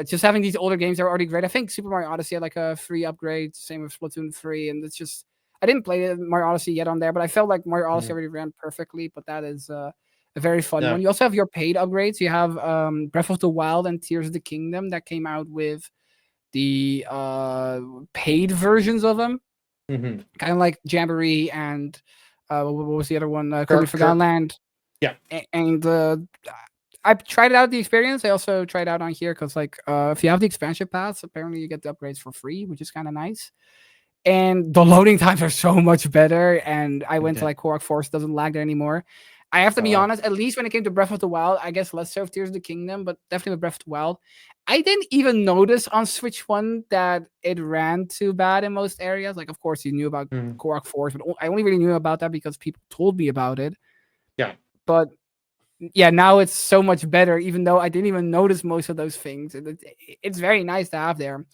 just having these older games that are already great. I think Super Mario Odyssey had like a free upgrade, same with Splatoon 3, and it's just I didn't play Mario Odyssey yet on there, but I felt like Mario Odyssey Mhm. already ran perfectly. But that is a very fun Yeah. one. You also have your paid upgrades. You have Breath of the Wild and Tears of the Kingdom that came out with the paid versions of them, Mhm. kind of like Jamboree and what was the other one? Kirby Kirk. Forgotten Land. Yeah. And I tried it out the experience. I also tried out on here because like if you have the expansion pass, apparently you get the upgrades for free, which is kind of nice. And the loading times are so much better. And I went to Okay. like Korok Forest, doesn't lag there anymore. I have to be Oh. honest, at least when it came to Breath of the Wild, I guess less so with Tears of the Kingdom, but definitely with Breath of the Wild. I didn't even notice on Switch 1 that it ran too bad in most areas. Like, of course, you knew about Mhm. Korok Forest, but I only really knew about that because people told me about it. Yeah. But yeah, now it's so much better, even though I didn't even notice most of those things. It's very nice to have there.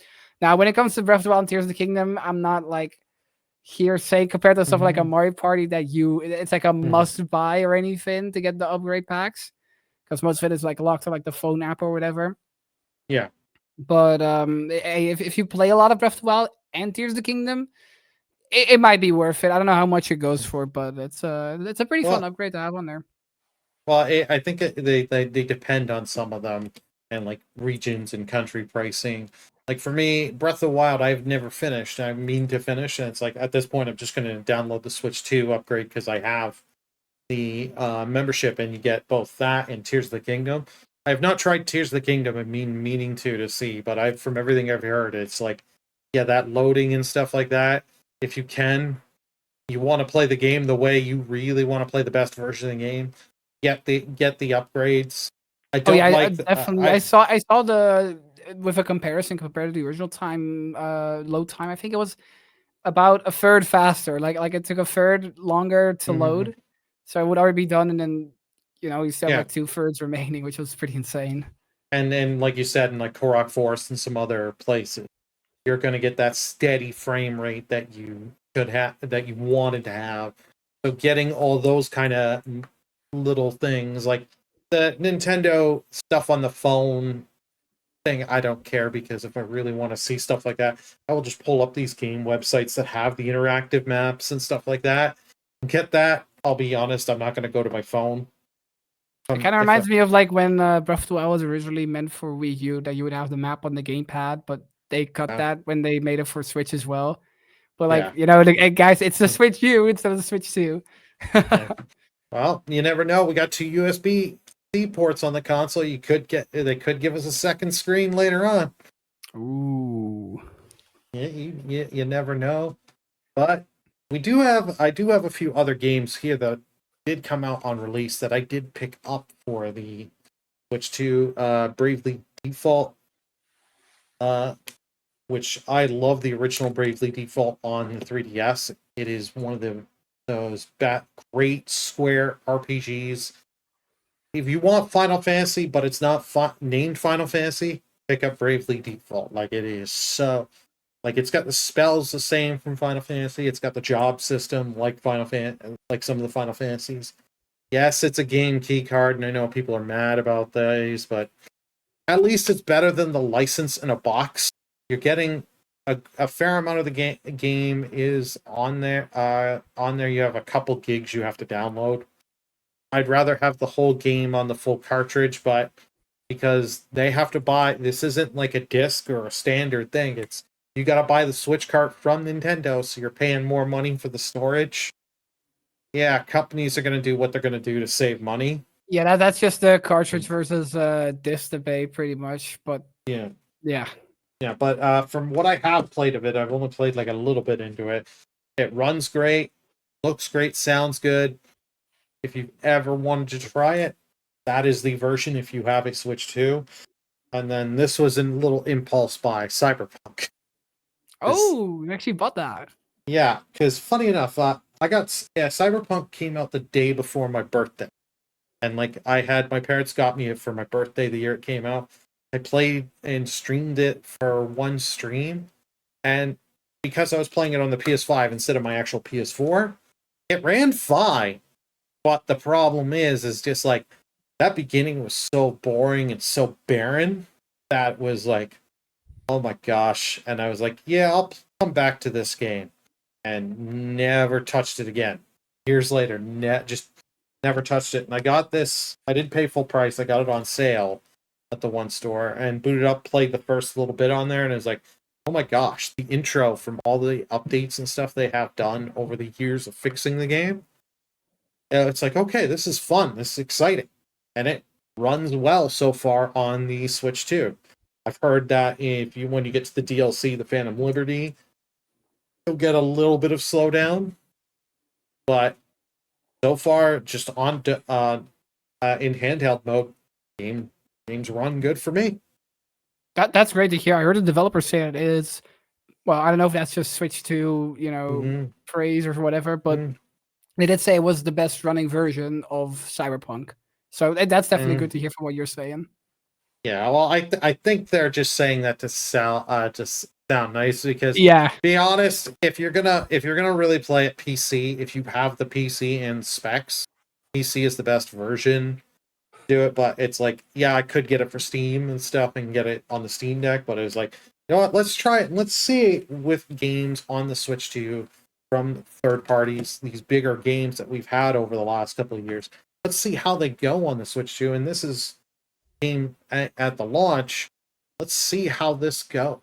Now, when it comes to Breath of the Wild and Tears of the Kingdom, I'm not like hearsay compared to stuff like a Mhm. Mario Party that it's like a Mhm. must buy or anything to get the upgrade packs because most of it is like locked to like the phone app or whatever. Yeah. But if you play a lot of Breath of the Wild and Tears of the Kingdom, it might be worth it. I don't know how much it goes for, but it's a pretty fun Well, upgrade to have on there. I think they depend on some of them and like regions and country pricing. Like for me, Breath of the Wild, I've never finished. I mean to finish, and it's like at this point, I'm just going to download the Switch 2 upgrade because I have the membership, and you get both that and Tears of the Kingdom. I have not tried Tears of the Kingdom and meaning to see, but I from everything I've heard, it's like yeah, that loading and stuff like that. If you can, you want to play the game the way you really want to play the best version of the game, get the upgrades. I Oh yeah, don't like definitely. I I saw the with a comparison compared to the original time load time. I think it was about a third faster. Like it took a third longer to mhm. load, so it would already be done, and then you still have Yeah, like 2/3 remaining, which was pretty insane. and then like you said in like Korok Forest and some other places, you're going to get that steady frame rate that you could have that you wanted to have. So getting all those kind of little things like the Nintendo stuff on the phone thing, I don't care because if I really want to see stuff like that, I will just pull up these game websites that have the interactive maps and stuff like that. Get that. I'll be honest, I'm not going to go to my phone. It kind of If reminds me of like when Breath of the Wild was originally meant for Wii U, that you would have the map on the gamepad, but they cut that when they made it for Switch as well. But like yeah, guys, it's the Switch U instead of the Switch 2. yeah. Well, you never know. We got two USB-C ports on the console. They could give us a second screen later on. Ooh. You never know. But I do have a few other games here that did come out on release that I did pick up for the Switch 2. Bravely Default, uh, which I love the original Bravely Default on the 3DS. It is one of those great Square RPGs. If you want Final Fantasy, but it's not named Final Fantasy, pick up Bravely Default. Like it is so, like it's got the spells the same from Final Fantasy. It's got the job system like like some of the Final Fantasies. Yes, it's a game key card, and I know people are mad about these, but at least it's better than the license in a box. You're getting a fair amount of the game is on there. On there, you have a couple gigs you have to download. I'd rather have the whole game on the full cartridge, but because they have to buy this isn't like a disc or a standard thing. It's you got to buy the Switch cart from Nintendo, so you're paying more money for the storage. Yeah, companies are going to do what they're going to do to save money. Yeah, that's just the cartridge versus disc debate, pretty much. But Yeah, yeah, yeah. But from what I have played of it, I've only played like a little bit into it. It runs great, looks great, sounds good. If you've ever wanted to try it, that is the version if you have a Switch 2. And then this was a little impulse buy, Cyberpunk. Oh, you actually bought that. Yeah, because funny enough, Cyberpunk came out the day before my birthday, and like my parents got me it for my birthday the year it came out. I played and streamed it for one stream, and because I was playing it on the PS5 instead of my actual PS4, it ran fine. But the problem is just like that beginning was so boring and so barren that was like, oh my gosh. And I was like, yeah, I'll come back to this game, and never touched it again. Years later, just never touched it. And I got this, I didn't pay full price. I got it on sale at the one store and booted up, played the first little bit on there, and it was like, oh my gosh, the intro from all the updates and stuff they have done over the years of fixing the game. It's like, okay, this is fun. This is exciting. And it runs well so far on the Switch 2. I've heard that when you get to the DLC, the Phantom Liberty, you'll get a little bit of slowdown, but so far, just on in handheld mode, games run good for me. That's great to hear. I heard the developer say it is. Well, I don't know if that's just Switch to praise or whatever, but they did say it was the best running version of Cyberpunk. So that's definitely good to hear from what you're saying. Yeah, well, I think they're just saying that to sound nice, because be honest, if you're gonna really play it PC, if you have the PC and specs, PC is the best version. Do it, but it's like, yeah, I could get it for Steam and stuff and get it on the Steam Deck, but it was like, you know what, let's try it and let's see with games on the Switch 2 from third parties, these bigger games that we've had over the last couple of years. Let's see how they go on the Switch 2, and this is game at the launch. Let's see how this goes.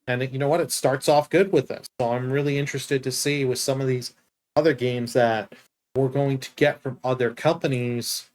And you know what? It starts off good with this. So I'm really interested to see with some of these other games that we're going to get from other companies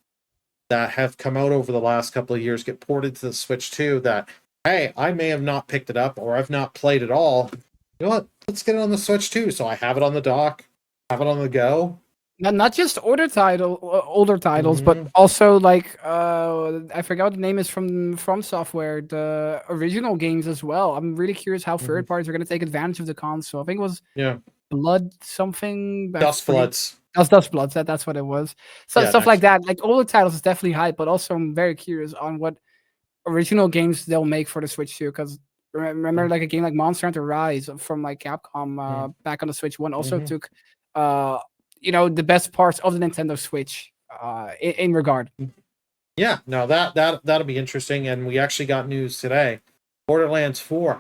that have come out over the last couple of years, get ported to the Switch 2, that, hey, I may have not picked it up or I've not played it all. You know what? Let's get it on the Switch 2. So I have it on the dock, have it on the go. Not just older titles, but also like I forgot what the name is from Software, the original games as well. I'm really curious how third parties are going to take advantage of the console. I think it was Blood something. Dust Bloods. Dust Bloods. That's what it was. So stuff like that. Like all the titles is definitely hype, but also I'm very curious on what original games they'll make for the Switch 2. Because remember, like a game like Monster Hunter Rise from like Capcom back on the Switch 1 also took the best parts of the Nintendo Switch in regard. Yeah, no, that'll be interesting. And we actually got news today. Borderlands 4.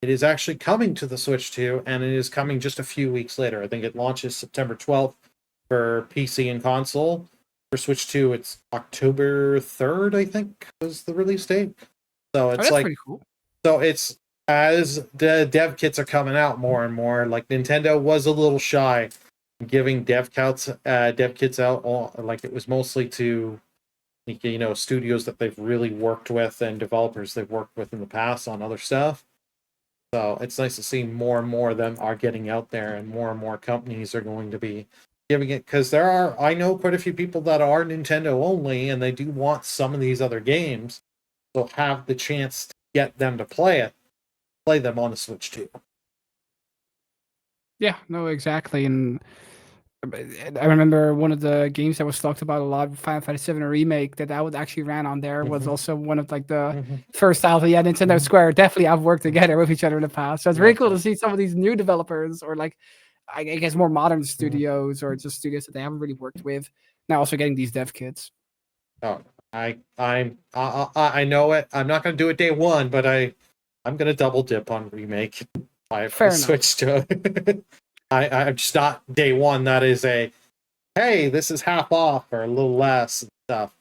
It is actually coming to the Switch 2, and it is coming just a few weeks later. I think it launches September 12th for PC and console. For Switch 2, it's October 3rd, I think, was the release date. So it's that's pretty cool. So it's, as the dev kits are coming out more and more, like Nintendo was a little shy giving dev kits out. Like it was mostly to studios that they've really worked with and developers they've worked with in the past on other stuff. So it's nice to see more and more of them are getting out there, and more companies are going to be giving it, because I know quite a few people that are Nintendo only, and they do want some of these other games, so have the chance to get them to play them on the Switch too. Yeah, no, exactly. And I remember one of the games that was talked about a lot, Final Fantasy VII Remake, that actually ran on there, was also one of like the first titles. Yeah, Nintendo Square definitely have worked together with each other in the past. So it's really cool to see some of these new developers, or like I guess more modern studios, or just studios that they haven't really worked with, now also getting these dev kits. Oh, I know it. I'm not going to do it day one, but I'm going to double dip on Remake. I've switched to it. I'm just not day one. That is hey, this is half off or a little less and stuff.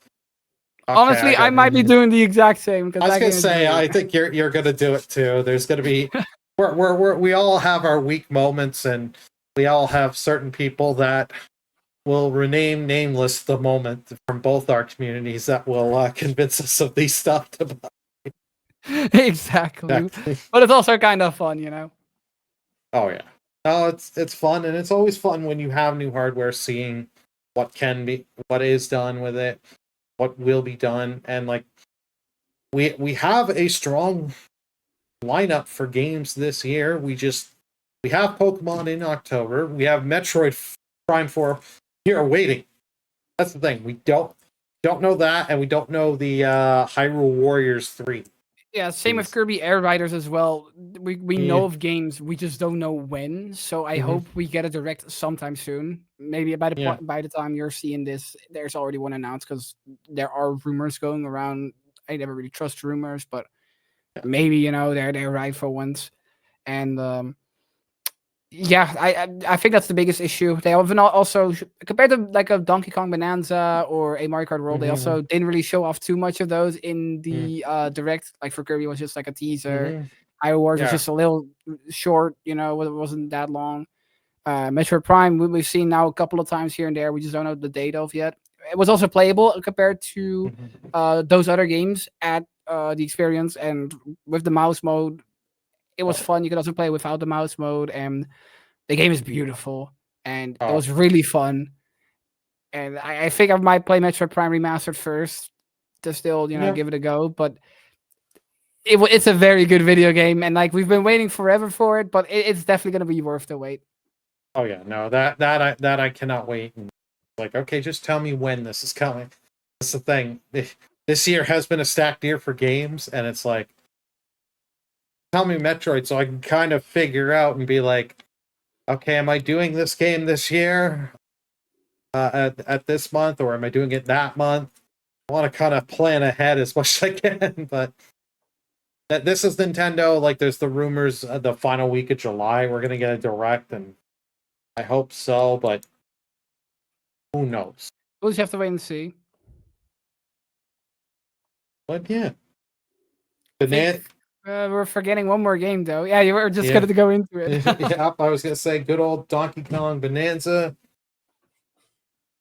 Okay, honestly, I might be doing the exact same. I was gonna say, I think you're gonna do it too. There's gonna be, we all have our weak moments, and we all have certain people that will rename nameless the moment from both our communities that will convince us of these stuff to buy. Exactly. But it's also kind of fun, Oh yeah. Oh, it's fun, and it's always fun when you have new hardware, seeing what is done with it. what will be done, and like we have a strong lineup for games this year. We have Pokemon in October. We have Metroid Prime 4 here waiting. That's the thing. We don't know that, and we don't know the Hyrule Warriors 3. Yeah, same with Kirby Air Riders as well. We know of games, we just don't know when. So I hope we get a direct sometime soon. Maybe by the time you're seeing this, there's already one announced, because there are rumors going around. I never really trust rumors, but maybe they're right for once. And yeah, I think that's the biggest issue. They have also, compared to like a Donkey Kong Bonanza or a Mario Kart World, they also didn't really show off too much of those in the direct. Like for Kirby, it was just like a teaser. Hyrule Wars was just a little short, it wasn't that long. Metroid Prime, we've seen now a couple of times here and there. We just don't know the date of yet. It was also playable compared to those other games at the experience, and with the mouse mode, it was fun. You could also play without the mouse mode, and the game is beautiful, and it was really fun. And I think I might play Metroid Prime Remastered first to still, give it a go. But it's a very good video game, and like we've been waiting forever for it, but it's definitely gonna be worth the wait. Oh yeah, no, that I cannot wait. And like, okay, just tell me when this is coming. That's the thing. This year has been a stacked year for games, and it's like, tell me Metroid so I can kind of figure out and be like, okay, am I doing this game this year at this month, or am I doing it that month? I want to kind of plan ahead as much as I can, but this is Nintendo. Like, there's the rumors the final week of July we're gonna get a direct, and I hope so, but who knows? We'll just have to wait and see. But yeah, we're forgetting one more game though. Yeah, you were just going to go into it. Yeah, I was gonna say good old Donkey Kong Bonanza.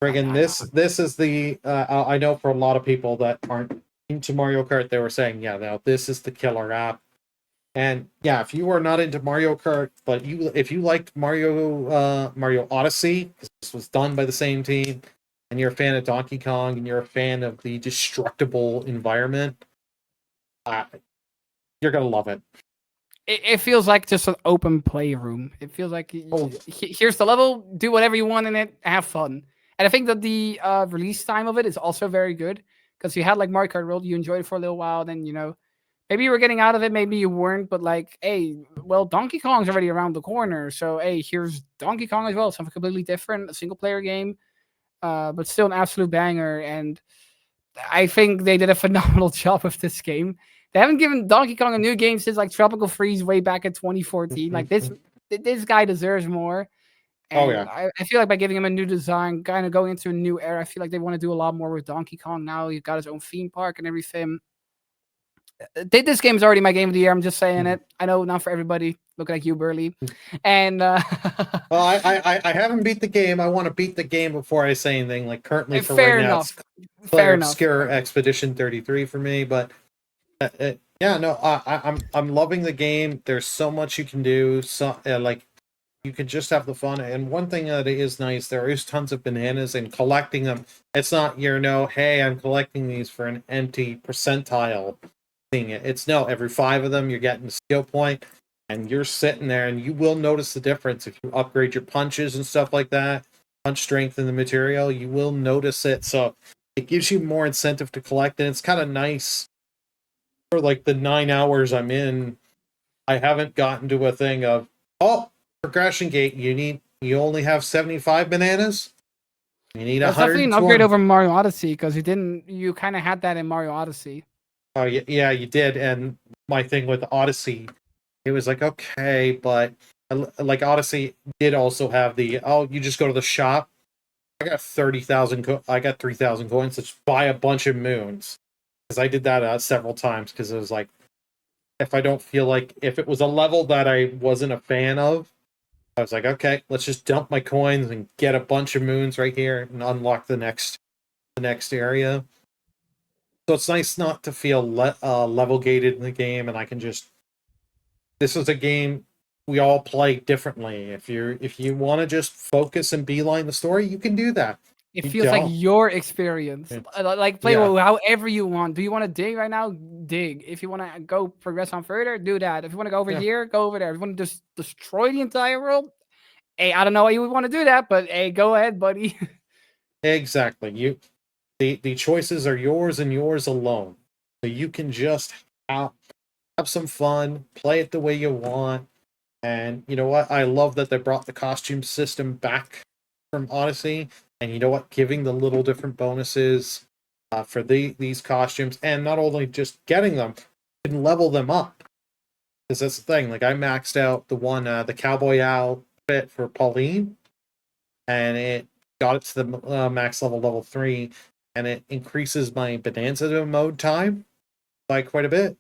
Friggin' this is the I know for a lot of people that aren't into Mario Kart, they were saying, yeah, now this is the killer app. And yeah, if you are not into Mario Kart, but if you liked Mario Odyssey, this was done by the same team, and you're a fan of Donkey Kong and you're a fan of the destructible environment, you're gonna love it. It feels like just an open playroom. It feels like here's the level, do whatever you want in it, have fun. And I think that the release time of it is also very good, because you had like Mario Kart World, you enjoyed it for a little while, then maybe you were getting out of it, maybe you weren't, but like, hey, well, Donkey Kong's already around the corner, so hey, here's Donkey Kong as well, something completely different, a single player game, but still an absolute banger. And I think they did a phenomenal job with this game. They haven't given Donkey Kong a new game since like Tropical Freeze way back in 2014. Like this guy deserves more. And I feel like by giving him a new design, kind of going into a new era, I feel like they want to do a lot more with Donkey Kong now. He's got his own theme park and everything. This game is already my game of the year. I'm just saying it. I know not for everybody. Looking like you, Burly. And well, I haven't beat the game. I want to beat the game before I say anything. Like currently, for right now, it's Clair Obscure Expedition 33 for me. But yeah, no, I'm loving the game. There's so much you can do. So like, you can just have the fun. And one thing that is nice, there is tons of bananas, and collecting them. It's not hey, I'm collecting these for an empty percentile. It's no, every 5 of them you're getting a skill point, and you're sitting there, and you will notice the difference if you upgrade your punches and stuff like that. Punch strength in the material, you will notice it. So it gives you more incentive to collect, and it's kind of nice. For like the 9 hours I'm in, I haven't gotten to a thing of progression gate. You only have 75 bananas. You need 120. That's definitely an upgrade over Mario Odyssey, because you kind of had that in Mario Odyssey. Oh yeah, you did. And my thing with Odyssey, it was like, okay, but like Odyssey did also have the you just go to the shop. I got 30,000. I got 3,000 coins. Let's buy a bunch of moons, because I did that several times. Because it was like, if I don't feel like, if it was a level that I wasn't a fan of, I was like, okay, let's just dump my coins and get a bunch of moons right here and unlock the next area. So it's nice not to feel level gated in the game, and I can just. This is a game we all play differently. If you want to just focus and beeline the story, you can do that. It You feels like don't. your experience. It's, Like play yeah, however you want. Do you want to dig right now? Dig. If you want to go progress on further, do that. If you want to go over yeah, here, go over there. If you want to just destroy the entire world, hey, I don't know why you would want to do that, but hey, go ahead, buddy. exactly. The choices are yours and yours alone. So you can just have some fun, play it the way you want. And you know what? I love that they brought the costume system back from Odyssey. And you know what? Giving the little different bonuses for these costumes, and not only just getting them, you can level them up. Because that's the thing. Like I maxed out the cowboy owl fit for Pauline, and it got it to the max level 3, and it increases my bonanza mode time by quite a bit.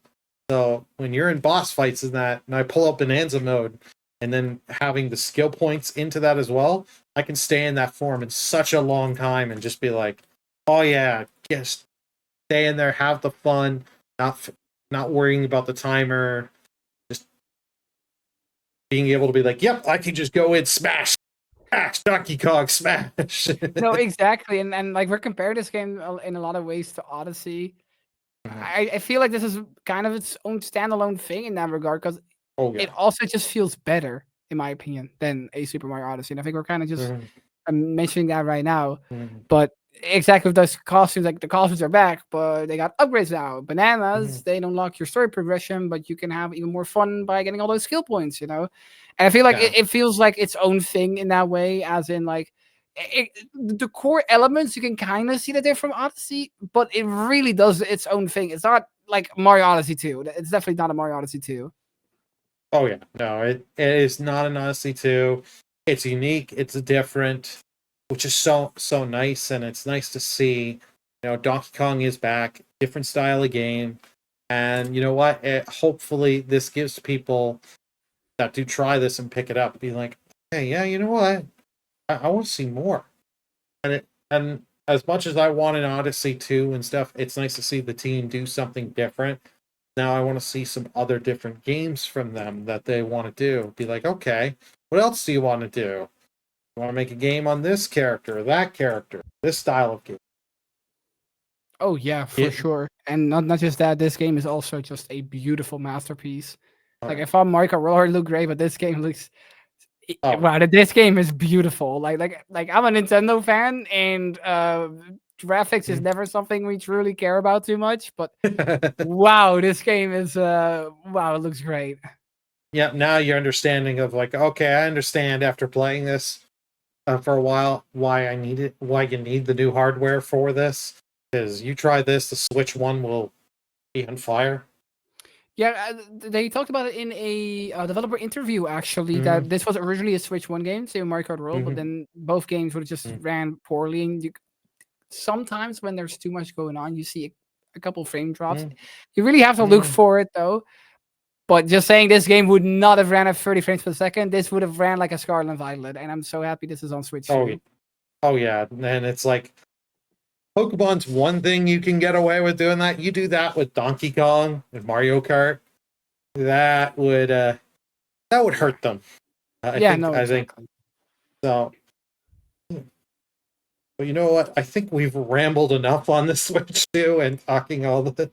So when you're in boss fights and that, and I pull up bonanza mode, and then having the skill points into that as well, I can stay in that form in such a long time and just be like, oh yeah, just stay in there, have the fun, not worrying about the timer, just being able to be like, yep, I can just go in, smash, smash, Donkey Kong, smash. No, exactly. And like we're comparing this game in a lot of ways to Odyssey. I feel like this is kind of its own standalone thing in that regard because Oh yeah. it also just feels better, in my opinion, than a Super Mario Odyssey. And I think we're kind of just mentioning that right now. But exactly with those costumes, like the costumes are back, but they got upgrades now. Bananas, they don't unlock your story progression, but you can have even more fun by getting all those skill points, you know? And I feel like Yeah. it feels like its own thing in that way, as in like the core elements you can kind of see that they're from Odyssey, but it really does its own thing. It's not like Mario Odyssey 2. It's definitely not a Mario Odyssey 2. Oh yeah, no, it is not an Odyssey 2. It's unique, it's different, which is so nice, and it's nice to see. You know, Donkey Kong is back, different style of game, and you know what? Hopefully, this gives people that do try this and pick it up, be like, hey, yeah, you know what? I want to see more. And as much as I want an Odyssey 2 and stuff, it's nice to see the team do something different. Now I want to see some other different games from them that they want to do. Be like, okay, what else do you want to do? You want to make a game on this character, that character, this style of game? Oh yeah, for It, sure. And not just that, this game is also just a beautiful masterpiece. oh, Like yeah. I thought Mario Kart Roller looked great, but this game looks Oh, wow, this game is beautiful. Like I'm a Nintendo fan and graphics is never something we truly care about too much, but wow, this game is wow, it looks great. yeah. Now your understanding of like, okay, I understand after playing this for a while why I need it, why you need the new hardware for this. Because you try this, the Switch One will be on fire. Yeah, they talked about it in a developer interview actually Mm-hmm. that this was originally a Switch 1 game, say Mario Kart World, but Mm-hmm. then both games would have just ran poorly. And sometimes when there's too much going on, you see a couple frame drops. You really have to look Mm-hmm. for it though. But just saying this game would not have ran at 30 frames per second. This would have ran like a Scarlet and Violet, and I'm so happy this is on Switch Oh, too. oh yeah, and it's like Pokemon's one thing you can get away with doing that. You do that with Donkey Kong and Mario Kart, that would hurt them. Yeah, no, I think exactly. so. But you know what? I think we've rambled enough on the Switch too, and talking all the.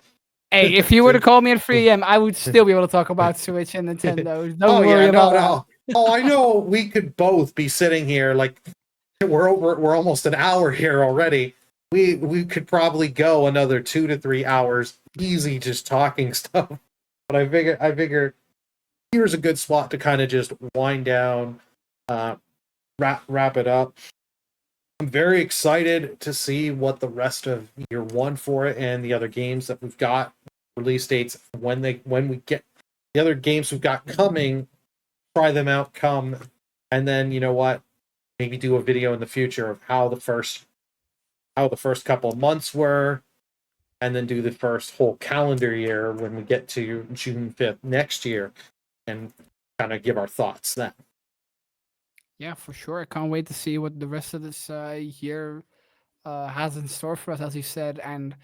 Hey, if you were to call me at 3 a.m., I would still be able to talk about Switch and Nintendo. Don't Oh worry yeah, about no, that. no. Oh, I know. We could both be sitting here like we're almost an hour here already. We could probably go another 2 to 3 hours easy just talking stuff. But I figure here's a good spot to kind of just wind down, wrap it up. I'm very excited to see what the rest of year one for it and the other games that we've got release dates when we get the other games we've got coming, try them out, come, and then you know what, maybe do a video in the future of how the first couple of months were, and then do the first whole calendar year when we get to June 5th next year, and kind of give our thoughts then. Yeah, for sure. I can't wait to see what the rest of this year has in store for us, as you said. And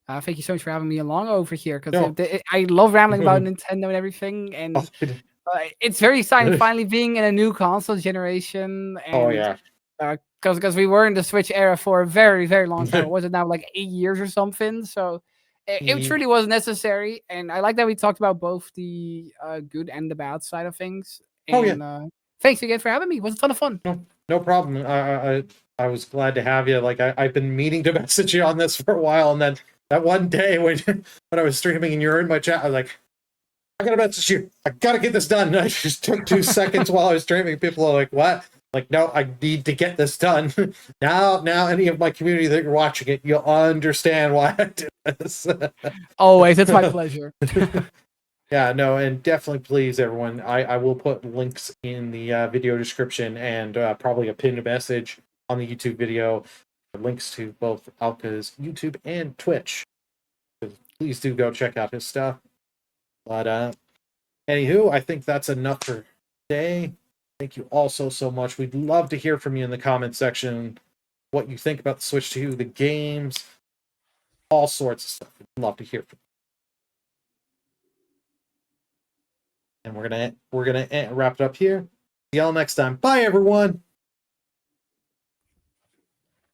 thank you so much for having me along over here because No. I love rambling about Nintendo and everything. And it's very exciting finally being in a new console generation Oh and yeah. because we were in the Switch era for a very, very long time. Was it now like 8 years or something? So it truly was necessary, and I like that we talked about both the good and the bad side of things. Oh yeah. And thanks again for having me. It was a ton of fun. No problem. I was glad to have you. Like I've been meaning to message you on this for a while, and then that one day when I was streaming and you were in my chat, I was like, I gotta message you. I gotta get this done. And I just took 2 seconds while I was streaming. People are like, what? Like, no, I need to get this done. Now any of my community that you're watching it, you'll understand why I did this. Always, it's my pleasure. Yeah, no, and definitely please, everyone. I will put links in the video description and probably a pinned message on the YouTube video. Links to both Alka's YouTube and Twitch. So please do go check out his stuff. But anywho, I think that's enough for today. Thank you all so much. We'd love to hear from you in the comment section. What you think about the Switch 2, the games, all sorts of stuff. We'd love to hear from you. And we're gonna wrap it up here. See y'all next time. Bye, everyone.